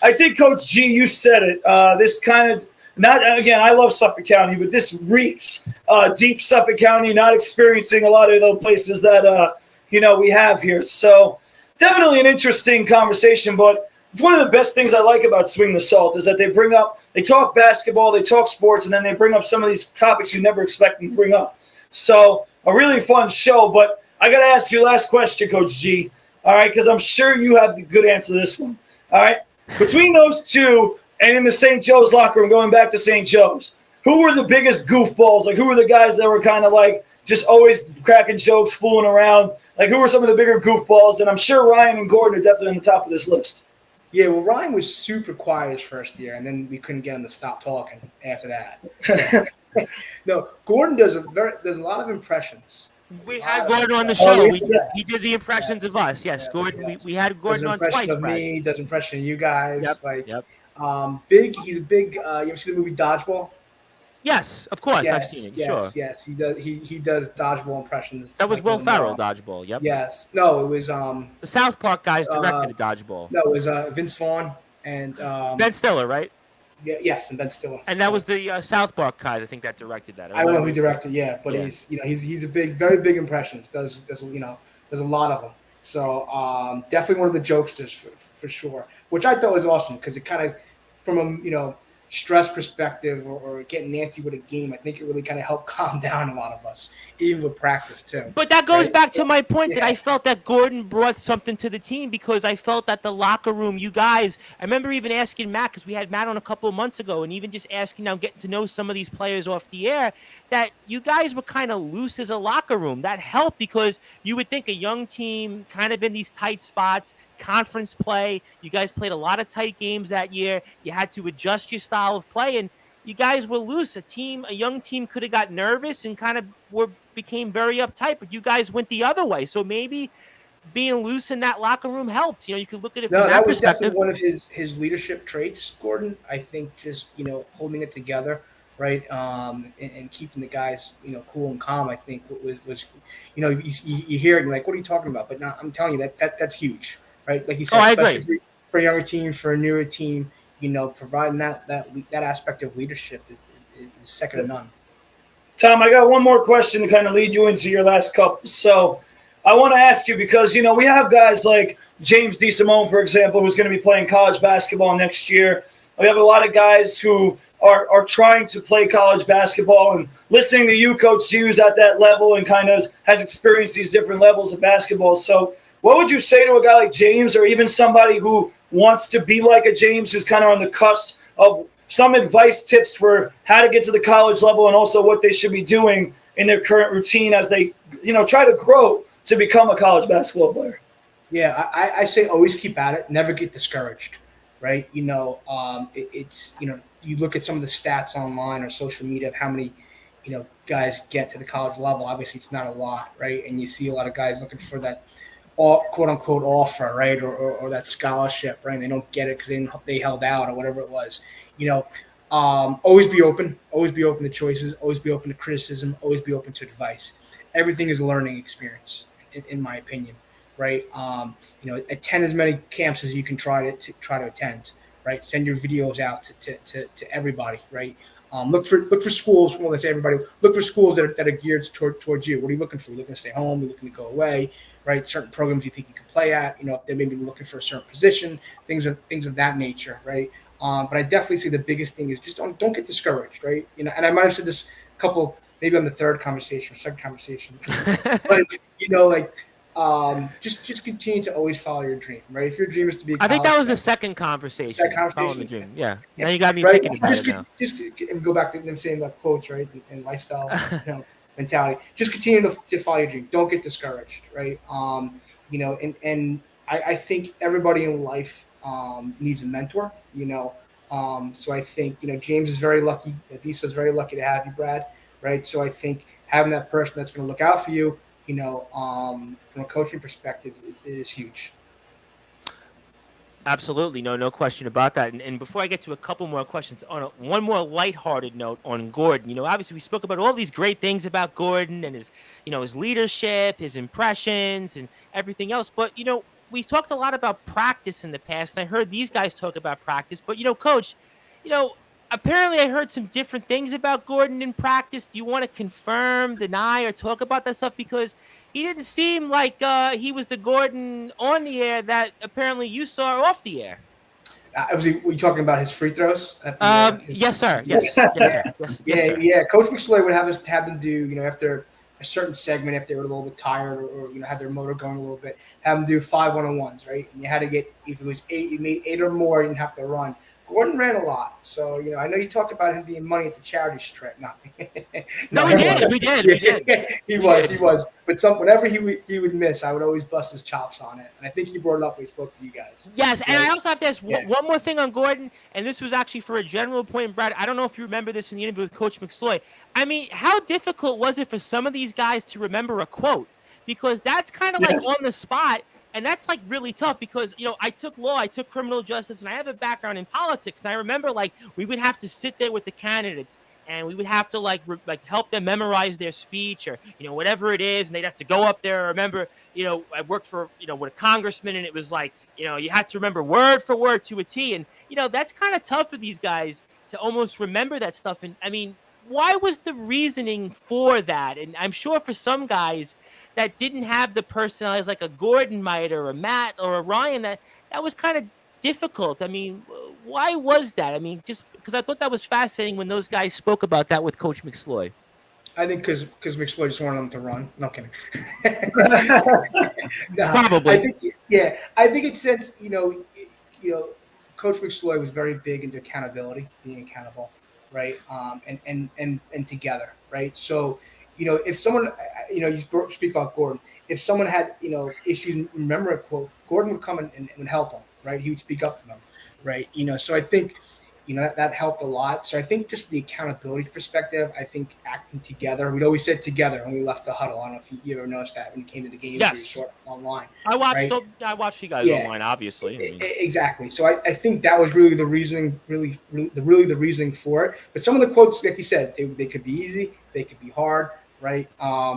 I think, Coach G, you said it. This kind of, not again, I love Suffolk County, but this reeks deep Suffolk County, not experiencing a lot of the places that, you know, we have here. So definitely an interesting conversation, but it's one of the best things I like about Swing the Salt is that they talk basketball, they talk sports, and then they bring up some of these topics you never expect them to bring up. So a really fun show, but I got to ask you last question, Coach G, all right, because I'm sure you have the good answer to this one, all right? Between those 2 and in the St. Joe's locker room, going back to St. Joe's, who were the biggest goofballs? Like, who were the guys that were kind of like just always cracking jokes, fooling around? Like, who were some of the bigger goofballs? And I'm sure Ryan and Gordon are definitely on the top of this list. Yeah, well, Ryan was super quiet his first year, and then we couldn't get him to stop talking after that. No, Gordon does a lot of impressions. We had Gordon on the show. He did the impressions of us. Yes, Gordon. We had Gordon on twice. Does an impression of me. Does an impression of you guys. Yep. Big. He's a big. You ever see the movie Dodgeball? Yes, of course. I've seen it. Sure. Yes. He does. He does Dodgeball impressions. That was Will Ferrell. Dodgeball. Yep. Yes. No, it was the South Park guys directed the Dodgeball. No, it was Vince Vaughn and Ben Stiller, right? Yes, and Ben Stiller. And that was the South Park guys, I think, that directed that. I don't know who directed, but he's a very big impressions. Does a lot of them. So definitely one of the jokesters for sure, which I thought was awesome because it kind of from a stress perspective or getting antsy with a game, I think it really kind of helped calm down a lot of us, even with practice too. But that goes Right? back So, to my point that yeah. I felt that Gordon brought something to the team because I felt that the locker room, you guys, I remember even asking Matt, because we had Matt on a couple of months ago, and even just asking now, getting to know some of these players off the air, that you guys were kind of loose as a locker room. That helped because you would think a young team kind of in these tight spots, conference play. You guys played a lot of tight games that year. You had to adjust your style of play, and you guys were loose. A young team could have got nervous and kind of became very uptight, but you guys went the other way. So maybe being loose in that locker room helped. You could look at it from No, that that was perspective. definitely one of his leadership traits, Gordon. I think just holding it together, right, and keeping the guys cool and calm. I think was you hear it and you're like, what are you talking about? But now I'm telling you that's huge, right? Like you Oh, said, I especially agree. for a younger team, for a newer team, providing that aspect of leadership is second to none. Tom, I got one more question to kind of lead you into your last couple. So I want to ask you because, we have guys like James DeSimone, for example, who's going to be playing college basketball next year. We have a lot of guys who are trying to play college basketball, and listening to you, Coach Hughes, at that level and kind of has experienced these different levels of basketball. So what would you say to a guy like James, or even somebody who wants to be like a James, who's kind of on the cusp of some advice, tips for how to get to the college level, and also what they should be doing in their current routine as they, try to grow to become a college basketball player? Yeah, I say always keep at it. Never get discouraged, right? It's you look at some of the stats online or social media of how many guys get to the college level. Obviously, it's not a lot, right? And you see a lot of guys looking for that quote unquote offer, right, or that scholarship, right? And they don't get it because they held out or whatever it was. Always be open. Always be open to choices. Always be open to criticism. Always be open to advice. Everything is a learning experience, in my opinion, right? Attend as many camps as you can try to attend, right? Send your videos out to everybody, right? Look for schools. Well, let's say everybody look for schools that are geared towards you. What are you looking for? You're looking to stay home. You're looking to go away, right? Certain programs you think you can play at. If they may be looking for a certain position, things of that nature, right? But I definitely see the biggest thing is just don't get discouraged, right? And I might have said this a couple, maybe on the third conversation or second conversation, but just continue to always follow your dream, right? If your dream is to be a I think college that was the player, second conversation. that conversation, Following the dream. Yeah. Now you got me right? thinking about Just it now. just and go back to them saying that quotes, right, and lifestyle, mentality. Just continue to follow your dream. Don't get discouraged, right? And I think everybody in life needs a mentor, So I think James is very lucky. Adisa is very lucky to have you, Brad, right? So I think having that person that's going to look out for you, from a coaching perspective, is huge. Absolutely, no question about that. And before I get to a couple more questions, on one more lighthearted note on Gordon, obviously we spoke about all these great things about Gordon and his leadership, his impressions, and everything else. But we talked a lot about practice in the past, and I heard these guys talk about practice. But Coach, you know, apparently I heard some different things about Gordon in practice. Do you want to confirm, deny, or talk about that stuff? Because he didn't seem like he was the Gordon on the air that apparently you saw off the air. Were you talking about his free throws? Yes, sir. Yes, yes, sir. Yes, Yeah, yes, sir. yeah. Coach McSloy would have them do, after a certain segment, if they were a little bit tired or had their motor going a little bit, have them do 5 1-on-1s, right? And you had to get, if it was 8, you made 8 or more, you didn't have to run. Gordon ran a lot, so I know you talked about him being money at the charity strip. No, we did. He was. But whenever he would miss, I would always bust his chops on it, and I think he brought it up when he spoke to you guys. Yes, and right? I also have to ask one more thing on Gordon, and this was actually for a general point, Brad. I don't know if you remember this in the interview with Coach McSloy. I mean, how difficult was it for some of these guys to remember a quote? Because that's kind of like on the spot. And that's like really tough because, I took law, I took criminal justice, and I have a background in politics. And I remember we would have to sit there with the candidates and we would have to help them memorize their speech or, whatever it is. And they'd have to go up there. I remember, I worked for, with a congressman, and it was you had to remember word for word to a T. And, that's kind of tough for these guys to almost remember that stuff. And I mean, why was the reasoning for that? And I'm sure for some guys that didn't have the personalities like a Gordon might or a Matt or a Ryan, that was kind of difficult. I mean, why was that? I mean, just because I thought that was fascinating when those guys spoke about that with Coach McSloy. I think because McSloy just wanted them to run. No kidding. No, Probably. I think it's since Coach McSloy was very big into accountability, being accountable, right? And together, right? So, if someone, you speak about Gordon. If someone had, issues, remember a quote, Gordon would come and would help them, right? He would speak up for them, right? So I think, that helped a lot. So I think just the accountability perspective, I think acting together, we'd always said together when we left the huddle. I don't know if you ever noticed that when you came to the games, Yes. or you saw it online. I watched you guys Yeah. online, obviously. I mean, Exactly. So I think that was really the reasoning, really the reasoning for it. But some of the quotes, like you said, they could be easy, they could be hard, right?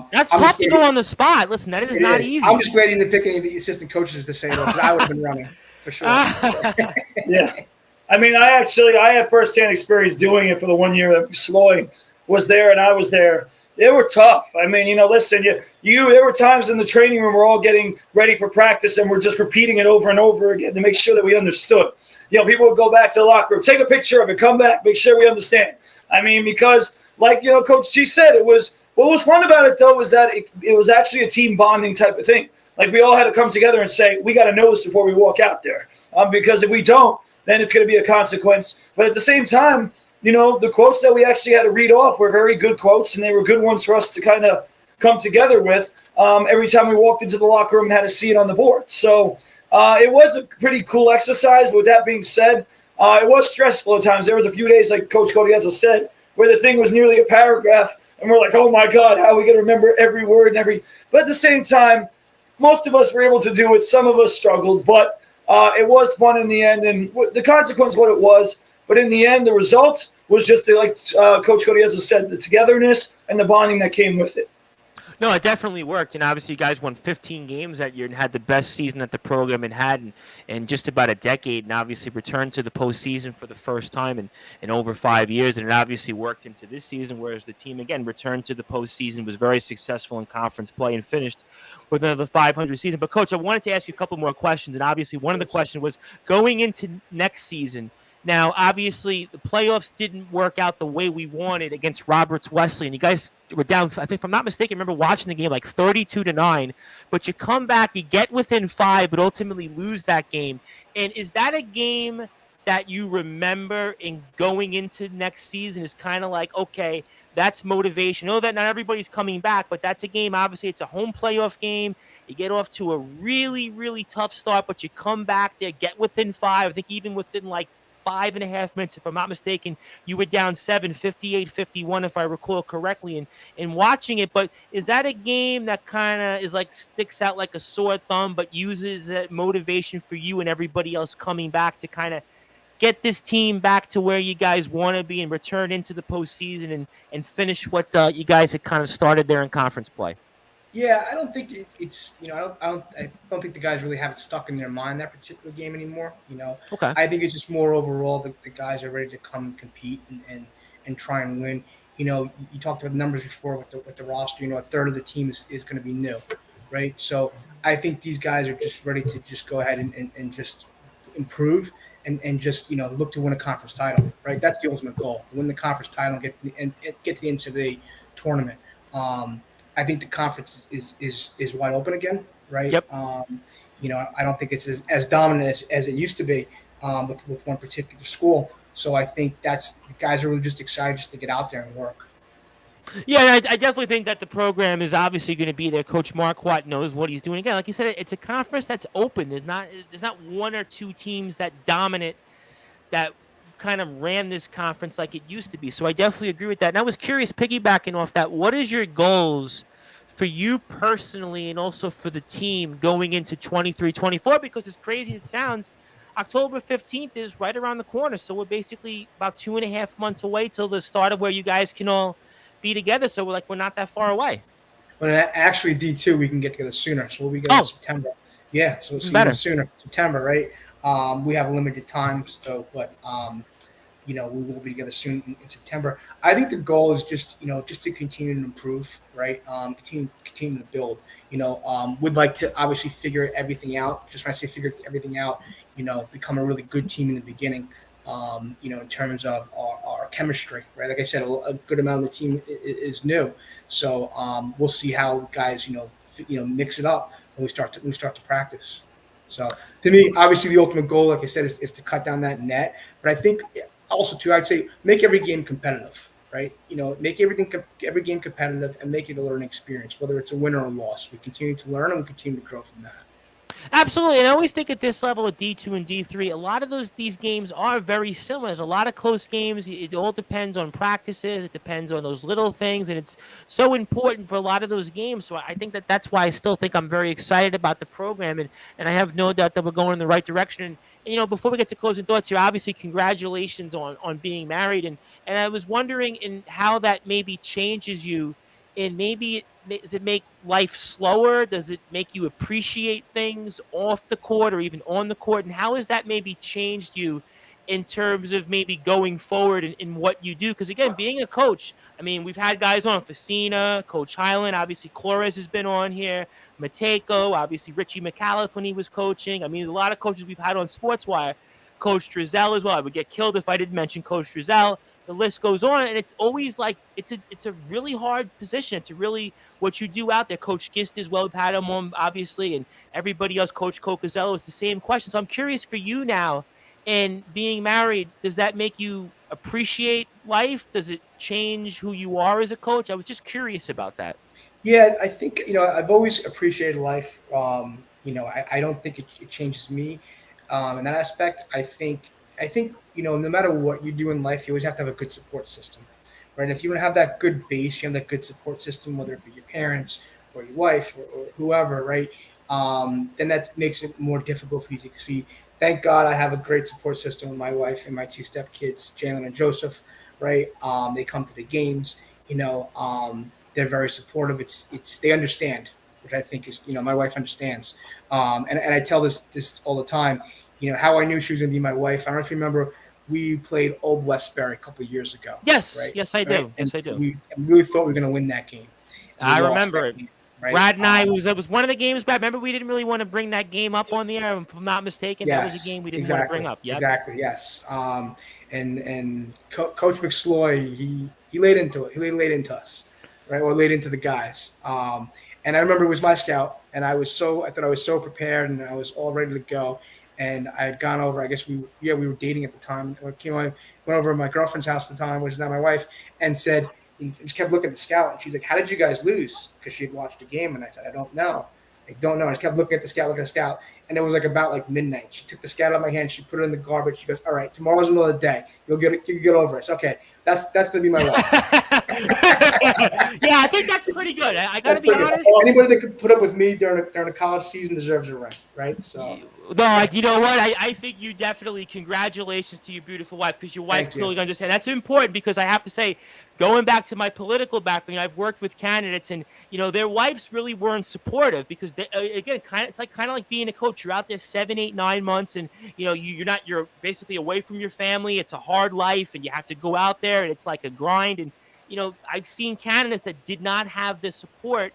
that's I'm tough just to ready- go on the spot. Listen, that is it not is. easy. I'm just ready to pick any of the assistant coaches to say that, because I would have been running for sure. Yeah. I mean, I had firsthand experience doing it for the 1 year that Sloy was there and I was there. They were tough. I mean, listen, there were times in the training room we're all getting ready for practice and we're just repeating it over and over again to make sure that we understood. People would go back to the locker room, take a picture of it, come back, make sure we understand. I mean, because like, Coach G said, what was fun about it though was that it was actually a team bonding type of thing. Like we all had to come together and say, we got to know this before we walk out there. Because if we don't, then it's going to be a consequence. But at the same time, the quotes that we actually had to read off were very good quotes, and they were good ones for us to kind of come together with every time we walked into the locker room and had to see it on the board. So it was a pretty cool exercise. But with that being said, it was stressful at times. There was a few days, like Coach Gaudioso said, where the thing was nearly a paragraph, and we're like, oh, my God, how are we going to remember every word and every – but at the same time, most of us were able to do it. Some of us struggled, but it was fun in the end, and the consequence what it was. But in the end, the result was just like Coach Gaudioso said, the togetherness and the bonding that came with it. No, it definitely worked. And obviously, you guys won 15 games that year and had the best season that the program had had in just about a decade. And obviously, returned to the postseason for the first time in over 5 years. And it obviously worked into this season, whereas the team, again, returned to the postseason, was very successful in conference play, and finished with another 500 season. But, Coach, I wanted to ask you a couple more questions. And obviously, one of the questions was going into next season. Now, obviously, the playoffs didn't work out the way we wanted against Roberts Wesley, and you guys were down, I think, if I'm not mistaken, I remember watching the game like 32-9, but you come back, you get within 5, but ultimately lose that game. And is that a game that you remember in going into next season is kind of like, okay, that's motivation? I know that not everybody's coming back, but that's a game, obviously, it's a home playoff game. You get off to a really, really tough start, but you come back there, get within 5, I think even within like 5.5 minutes, if I'm not mistaken, you were down 7, 58-51, if I recall correctly, in watching it. But is that a game that kind of is like sticks out like a sore thumb, but uses that motivation for you and everybody else coming back to kind of get this team back to where you guys want to be and return into the postseason and finish what you guys had kind of started there in conference play? Yeah, I don't think it's I don't think the guys really have it stuck in their mind, that particular game anymore. Okay. I think it's just more overall the guys are ready to come and compete and try and win. You talked about the numbers before with the roster. A third of the team is going to be new, right? So I think these guys are just ready to just go ahead and just improve and just look to win a conference title, right? That's the ultimate goal: to win the conference title and get to the NCAA tournament. I think the conference is wide open again, right? Yep. I don't think it's as dominant as it used to be with one particular school. So I think the guys are really just excited just to get out there and work. Yeah, I definitely think that the program is obviously going to be there. Coach Marquardt knows what he's doing. Again, like you said, it's a conference that's open. There's not one or two teams that dominate, that kind of ran this conference like it used to be. So I definitely agree with that. And I was curious, piggybacking off that, what is your goals for you personally and also for the team going into 23-24? Because as crazy as it sounds, October 15th is right around the corner. So we're basically about 2.5 months away till the start of where you guys can all be together. So we're not that far away. Well, actually, D2, we can get together sooner. So we'll be going in September. Yeah, so even sooner, September, right? We have limited time, but we will be together soon in September. I think the goal is just to continue to improve, right? Continue to build. Would like to obviously figure everything out. Just when I say figure everything out, become a really good team in the beginning. In terms of our chemistry, right? Like I said, a good amount of the team is new, so we'll see how guys, mix it up when we start to practice. So to me, obviously, the ultimate goal, like I said, is to cut down that net. But I think also too, I'd say make every game competitive, right? Make every game competitive and make it a learning experience, whether it's a win or a loss. We continue to learn and we continue to grow from that. Absolutely. And I always think at this level of D2 and D3, a lot of these games are very similar. There's a lot of close games. It all depends on practices. It depends on those little things. And it's so important for a lot of those games. So I think that's why I still think I'm very excited about the program. And I have no doubt that we're going in the right direction. And before we get to closing thoughts here, obviously, congratulations on being married. And I was wondering in how that maybe changes you, and maybe does it make life slower? Does it make you appreciate things off the court or even on the court? And how has that maybe changed you in terms of maybe going forward in what you do? Because again, being a coach, I mean, we've had guys on, Facina, Coach Highland, obviously Flores has been on here, Mateko, obviously Richie McAuliffe when he was coaching. I mean, a lot of coaches we've had on Sportswire. Coach Drizel as well. I would get killed if I didn't mention Coach Drizel. The list goes on, and it's always like it's a really hard position. It's a really what you do out there. Coach Gist as well. We've had him on, obviously, and everybody else. Coach Cocazello. It's the same question. So I'm curious for you now, and being married, does that make you appreciate life? Does it change who you are as a coach? I was just curious about that. Yeah, I think I've always appreciated life. I don't think it changes me in that aspect. I think no matter what you do in life, you always have to have a good support system, right? If you don't have that good base, you have that good support system, whether it be your parents or your wife or whoever, right? Then that makes it more difficult for you to succeed. Thank God I have a great support system with my wife and my two step kids, Jalen and Joseph, right? They come to the games, they're very supportive. It's they understand, which I think is my wife understands. And I tell this all the time. How I knew she was gonna be my wife. I don't know if you remember, we played Old Westbury a couple of years ago. Yes, Right. yes, I do. Right. Yes, I do. We really thought we were gonna win that game. We I lost remember that it. game, right? Brad and I it was one of the games. Brad, remember we didn't really want to bring that game up on the air. If I'm not mistaken, that was a Yes, game we didn't want to exactly, bring up. Yep. exactly, yes. Coach McSloy, he laid into it. He laid into us, right? Or laid into the guys. And I remember it was my scout, and I thought I was so prepared, and I was all ready to go. And I had gone over. I guess we were dating at the time. I went over to my girlfriend's house at the time, which is now my wife, and said, and just kept looking at the scout. And she's like, "How did you guys lose?" Because she had watched the game, and I said, "I don't know." I don't know. I just kept looking at the scout, and it was like about like midnight. She took the scout out of my hand, she put it in the garbage. She goes, "All right, tomorrow's another day. You'll get over it." So, okay, that's gonna be my life. Yeah, I think that's pretty good. I got to That's be pretty good. honest. Anybody that could put up with me during a college season deserves a ring, right? So. No, like, you know what? I think you definitely, congratulations to your beautiful wife, because your wife Thank you. clearly understands. That's important, because I have to say, going back to my political background, I've worked with candidates, and their wives really weren't supportive, because they, again, it's kind of like being a coach. You're out there 7, 8, 9 months, and you're basically away from your family. It's a hard life, and you have to go out there, and it's like a grind. And I've seen candidates that did not have the support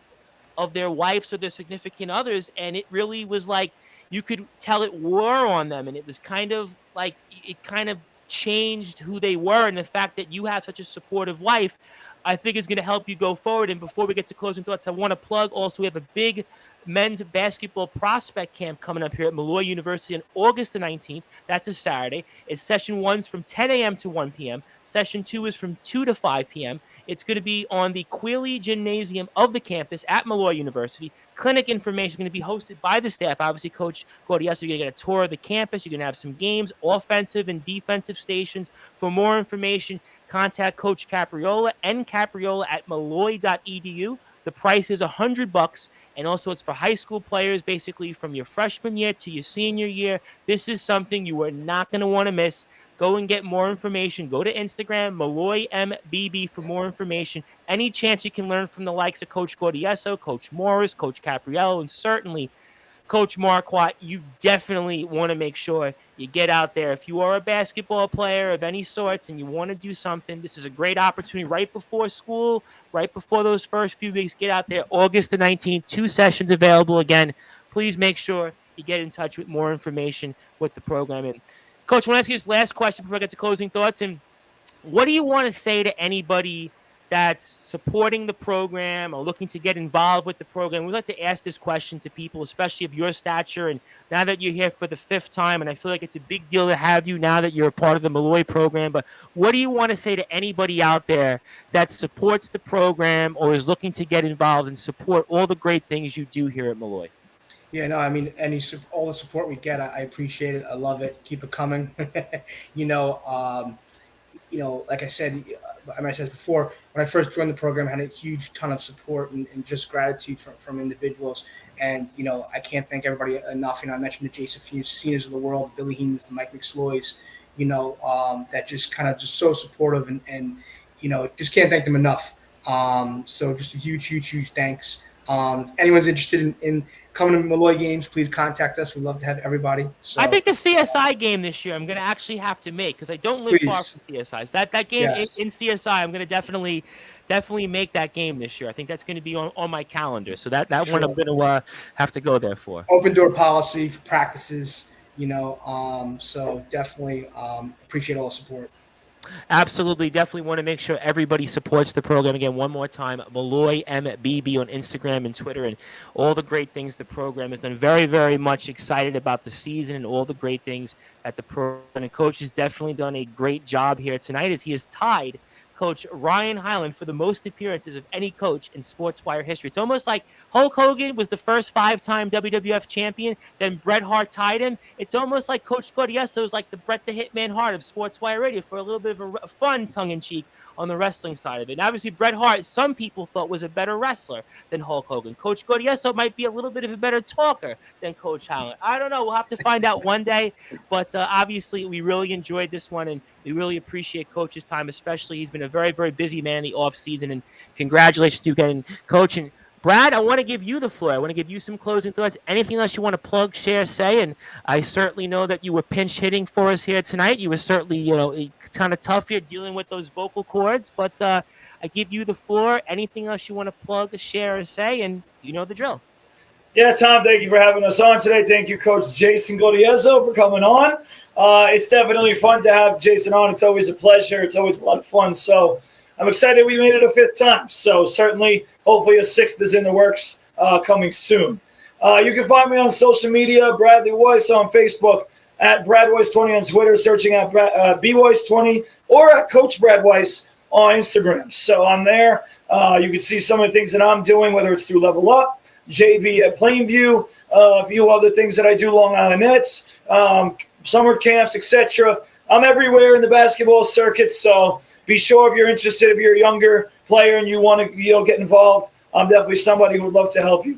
of their wives or their significant others, and it really was like you could tell it wore on them, and it was kind of like it kind of changed who they were. And the fact that you have such a supportive wife, I think, is going to help you go forward. And before we get to closing thoughts, I want to plug also, we have a big men's basketball prospect camp coming up here at Malloy University on August the 19th. That's a Saturday. It's session 1's from 10 a.m. to 1 p.m. Session 2 is from 2 to 5 p.m. It's going to be on the Quealy Gymnasium of the campus at Malloy University. Clinic information is going to be hosted by the staff. Obviously, Coach Gaudioso, you're going to get a tour of the campus. You're going to have some games, offensive and defensive stations. For more information, contact Coach Capriola and Capriola at malloy.edu. The price is $100, and also it's for high school players, basically from your freshman year to your senior year. This is something you are not going to want to miss. Go and get more information. Go to Instagram, MalloyMBB, for more information. Any chance you can learn from the likes of Coach Gaudioso, Coach Morris, Coach Capriello, and certainly Coach Marquardt, you definitely want to make sure you get out there. If you are a basketball player of any sorts and you want to do something, this is a great opportunity right before school, right before those first few weeks. Get out there. August the 19th, 2 sessions available again. Please make sure you get in touch with more information with the program. And Coach, I want to ask you this last question before I get to closing thoughts. And what do you want to say to anybody that's supporting the program or looking to get involved with the program? We like to ask this question to people, especially of your stature. And now that you're here for the 5th time, and I feel like it's a big deal to have you now that you're a part of the Malloy program, but what do you want to say to anybody out there that supports the program or is looking to get involved and support all the great things you do here at Malloy? Yeah, no, I mean, all the support we get, I appreciate it. I love it. Keep it coming. you know, um, like I said, I mean, I said before, when I first joined the program, I had a huge ton of support and just gratitude from individuals. And, I can't thank everybody enough. I mentioned the Jason Cenas of the world, Billy Heenans, the Mike McSloys, that just kind of just so supportive and just can't thank them enough. So just a huge, huge, huge thanks. If anyone's interested in coming to Malloy games, please contact us. We'd love to have everybody. So, I think the CSI game this year I'm going to actually have to make because I don't live far from CSI. So that game in CSI, I'm going to definitely make that game this year. I think that's going to be on my calendar. So that one I'm going to have to go there for. Open door policy for practices, so definitely appreciate all the support. Absolutely. Definitely want to make sure everybody supports the program. Again, one more time, Malloy MBB on Instagram and Twitter and all the great things the program has done. Very, very much excited about the season and all the great things that the program and coach has definitely done a great job here tonight as he has tied Coach Ryan Highland for the most appearances of any coach in Sportswire history. It's almost like Hulk Hogan was the first 5-time WWF champion, then Bret Hart tied him. It's almost like Coach Gaudioso is like the Bret the Hitman Hart of Sportswire Radio for a little bit of a fun tongue-in-cheek on the wrestling side of it. And obviously, Bret Hart, some people thought was a better wrestler than Hulk Hogan. Coach Gaudioso might be a little bit of a better talker than Coach Highland. I don't know. We'll have to find out one day. But obviously, we really enjoyed this one, and we really appreciate Coach's time, especially. He's been a very, very busy man in the offseason, and congratulations to you again, Coach. And Brad, I want to give you the floor. I want to give you some closing thoughts. Anything else you want to plug, share, say? And I certainly know that you were pinch hitting for us here tonight. You were certainly, kind of tough here dealing with those vocal cords, but I give you the floor. Anything else you want to plug, share, or say? And you know the drill. Yeah, Tom, thank you for having us on today. Thank you, Coach Jason Gaudioso, for coming on. It's definitely fun to have Jason on. It's always a pleasure. It's always a lot of fun. So I'm excited we made it a 5th time. So certainly, hopefully a 6th is in the works coming soon. You can find me on social media, Bradley Weiss on Facebook, at Brad Weiss 20 on Twitter, searching at BWeiss 20, or at Coach Brad Weiss on Instagram. So I'm there. You can see some of the things that I'm doing, whether it's through Level Up, JV at Plainview, a few other things that I do, Long Island Nets, summer camps, etc. I'm everywhere in the basketball circuit, so be sure if you're interested, if you're a younger player and you want to get involved, I'm definitely somebody who would love to help you.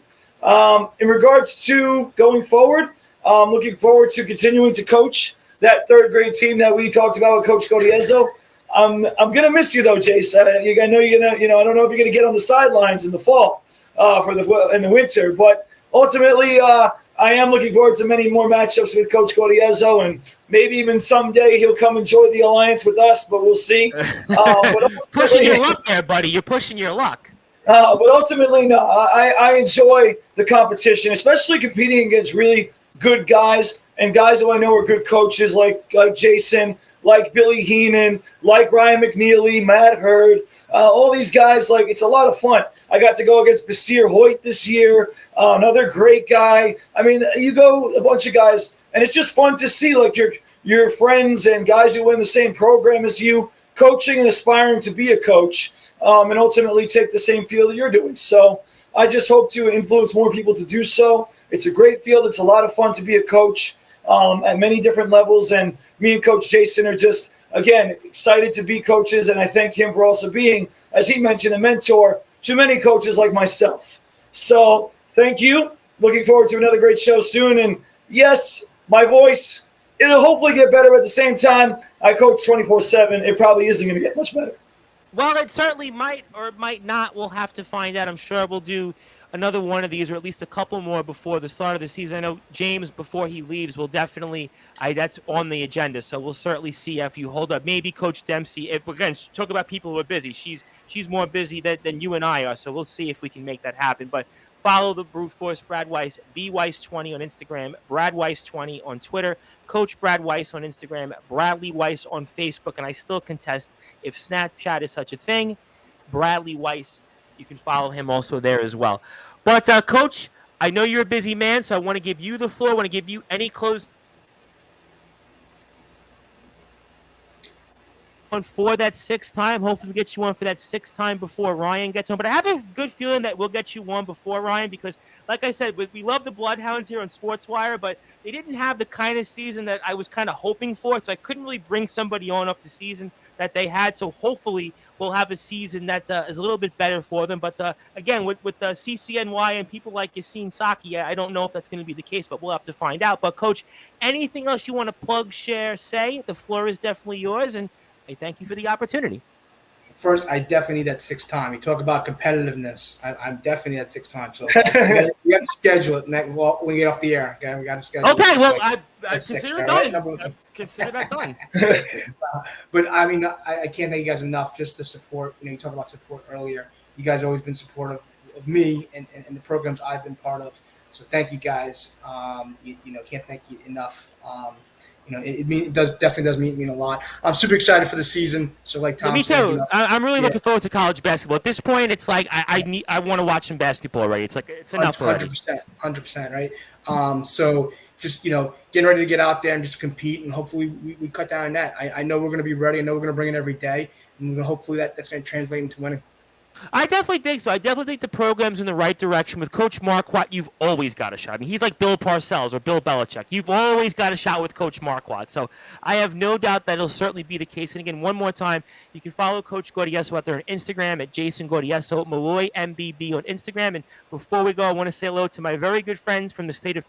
In regards to going forward, I'm looking forward to continuing to coach that 3rd grade team that we talked about with Coach Gaudioso. I'm gonna miss you though, Jason. I know you're gonna. I don't know if you're gonna get on the sidelines in the fall. In the winter, but ultimately, I am looking forward to many more matchups with Coach Gaudioso, and maybe even someday he'll come enjoy the alliance with us. But we'll see. Pushing your luck there, buddy. You're pushing your luck. But ultimately, no. I enjoy the competition, especially competing against really good guys and guys who I know are good coaches, like Jason, like Billy Heenan, like Ryan McNeely, Matt Hurd. All these guys, it's a lot of fun. I got to go against Basir Hoyt this year, another great guy. I mean, you go a bunch of guys, and it's just fun to see your friends and guys who win the same program as you, coaching and aspiring to be a coach, and ultimately take the same field that you're doing. So I just hope to influence more people to do so. It's a great field. It's a lot of fun to be a coach at many different levels, and me and Coach Jason are just, again, excited to be coaches, and I thank him for also being, as he mentioned, a mentor to many coaches like myself. So thank you. Looking forward to another great show soon. And yes, my voice, it'll hopefully get better. At the same time, I coach 24/7. It probably isn't going to get much better. Well, it certainly might or might not. We'll have to find out. I'm sure we'll do another one of these, or at least a couple more before the start of the season. I know James, before he leaves, will definitely, that's on the agenda. So we'll certainly see if you hold up. Maybe Coach Dempsey, if, again, talk about people who are busy. She's more busy than you and I are. So we'll see if we can make that happen. But follow the Brute Force Brad Weiss, bweiss20 on Instagram, Brad Weiss20 on Twitter, Coach Brad Weiss on Instagram, Bradley Weiss on Facebook. And I still contest if Snapchat is such a thing. Bradley Weiss, you can follow him also there as well. But Coach, I know you're a busy man, so I want to give you the floor. I want to give you any close on for that sixth time. Hopefully we get you on for that sixth time before Ryan gets on. But I have a good feeling that we'll get you on before Ryan because, like I said, we love the Bloodhounds here on Sportswire, but they didn't have the kind of season that I was kind of hoping for. So I couldn't really bring somebody on off the season that they had. So hopefully we'll have a season that is a little bit better for them. But again, with CCNY and people like Yassine Saki, I don't know if that's going to be the case, but we'll have to find out. But Coach, anything else you want to plug, share, say? The floor is definitely yours. And I thank you for the opportunity. First, I definitely need that sixth time. You talk about competitiveness. I'm definitely that sixth time. So we have to schedule it when we get off the air. Okay, we got to schedule. Okay, it. Well, I consider it done. Right? Consider that done. But I mean, I can't thank you guys enough just the support. You talked about support earlier. You guys have always been supportive of me and the programs I've been part of. So thank you guys. Can't thank you enough. It definitely does mean a lot. I'm super excited for the season. So like Tom said, me too. I'm really looking forward to college basketball. At this point, it's like I want to watch some basketball already. It's like it's enough already. 100%, right? So just getting ready to get out there and just compete, and hopefully we cut down on that. I know we're going to be ready. I know we're going to bring it every day, and hopefully that's going to translate into winning. I definitely think so. I definitely think the program's in the right direction. With Coach Marquardt, you've always got a shot. I mean, he's like Bill Parcells or Bill Belichick. You've always got a shot with Coach Marquardt. So I have no doubt that it'll certainly be the case. And again, one more time, you can follow Coach Gaudioso out there on Instagram at Jason Gaudioso, Malloy MBB on Instagram. And before we go, I want to say hello to my very good friends from the state of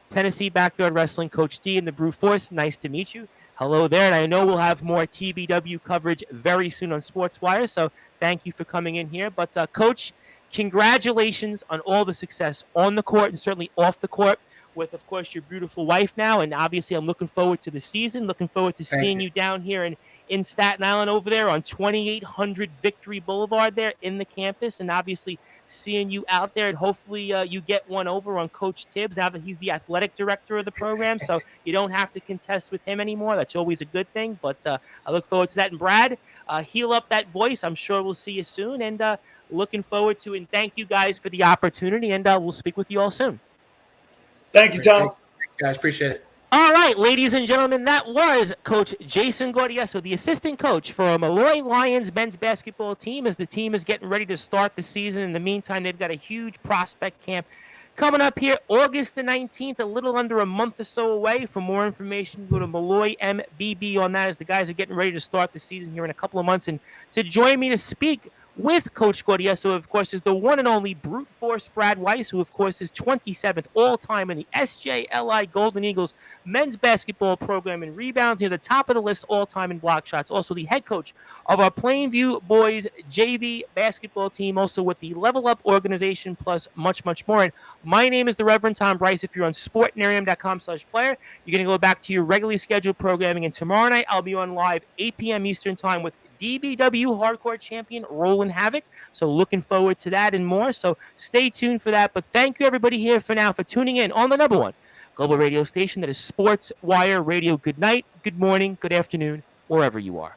Tennessee Backyard Wrestling, Coach D and the Brute Force. Nice to meet you. Hello there, and I know we'll have more TBW coverage very soon on Sportswire, so thank you for coming in here. But, Coach, congratulations on all the success on the court and certainly off the court with, of course, your beautiful wife now. And obviously, I'm looking forward to the season, looking forward to seeing you down here in Staten Island over there on 2800 Victory Boulevard there in the campus. And obviously, seeing you out there, and hopefully you get one over on Coach Tibbs now that he's the athletic director of the program. So you don't have to contest with him anymore. That's always a good thing. But I look forward to that. And Brad, heal up that voice. I'm sure we'll see you soon. And looking forward to it. And thank you guys for the opportunity. And we'll speak with you all soon. Thank you, Tom. Thanks, guys. Appreciate it. All right, ladies and gentlemen, that was Coach Jason Gaudioso, the assistant coach for Malloy Lions men's basketball team, as the team is getting ready to start the season. In the meantime, they've got a huge prospect camp coming up here August the 19th, a little under a month or so away. For more information, go to Malloy MBB on that, as the guys are getting ready to start the season here in a couple of months. And to join me to speak with Coach Gaudioso, of course, is the one and only Brute Force Brad Weiss, who, of course, is 27th all-time in the SJLI Golden Eagles men's basketball program and rebounds, near the top of the list all-time in block shots. Also the head coach of our Plainview Boys JV basketball team, also with the Level Up organization, plus much, much more. And my name is the Reverend Tom Bryce. If you're on sportnarium.com/player, you're going to go back to your regularly scheduled programming. And tomorrow night, I'll be on live 8 p.m. Eastern time with DBW Hardcore Champion Roland Havoc. So looking forward to that and more. So stay tuned for that. But thank you, everybody, here for now for tuning in on the number one global radio station that is Sportswire Radio. Good night, good morning, good afternoon, wherever you are.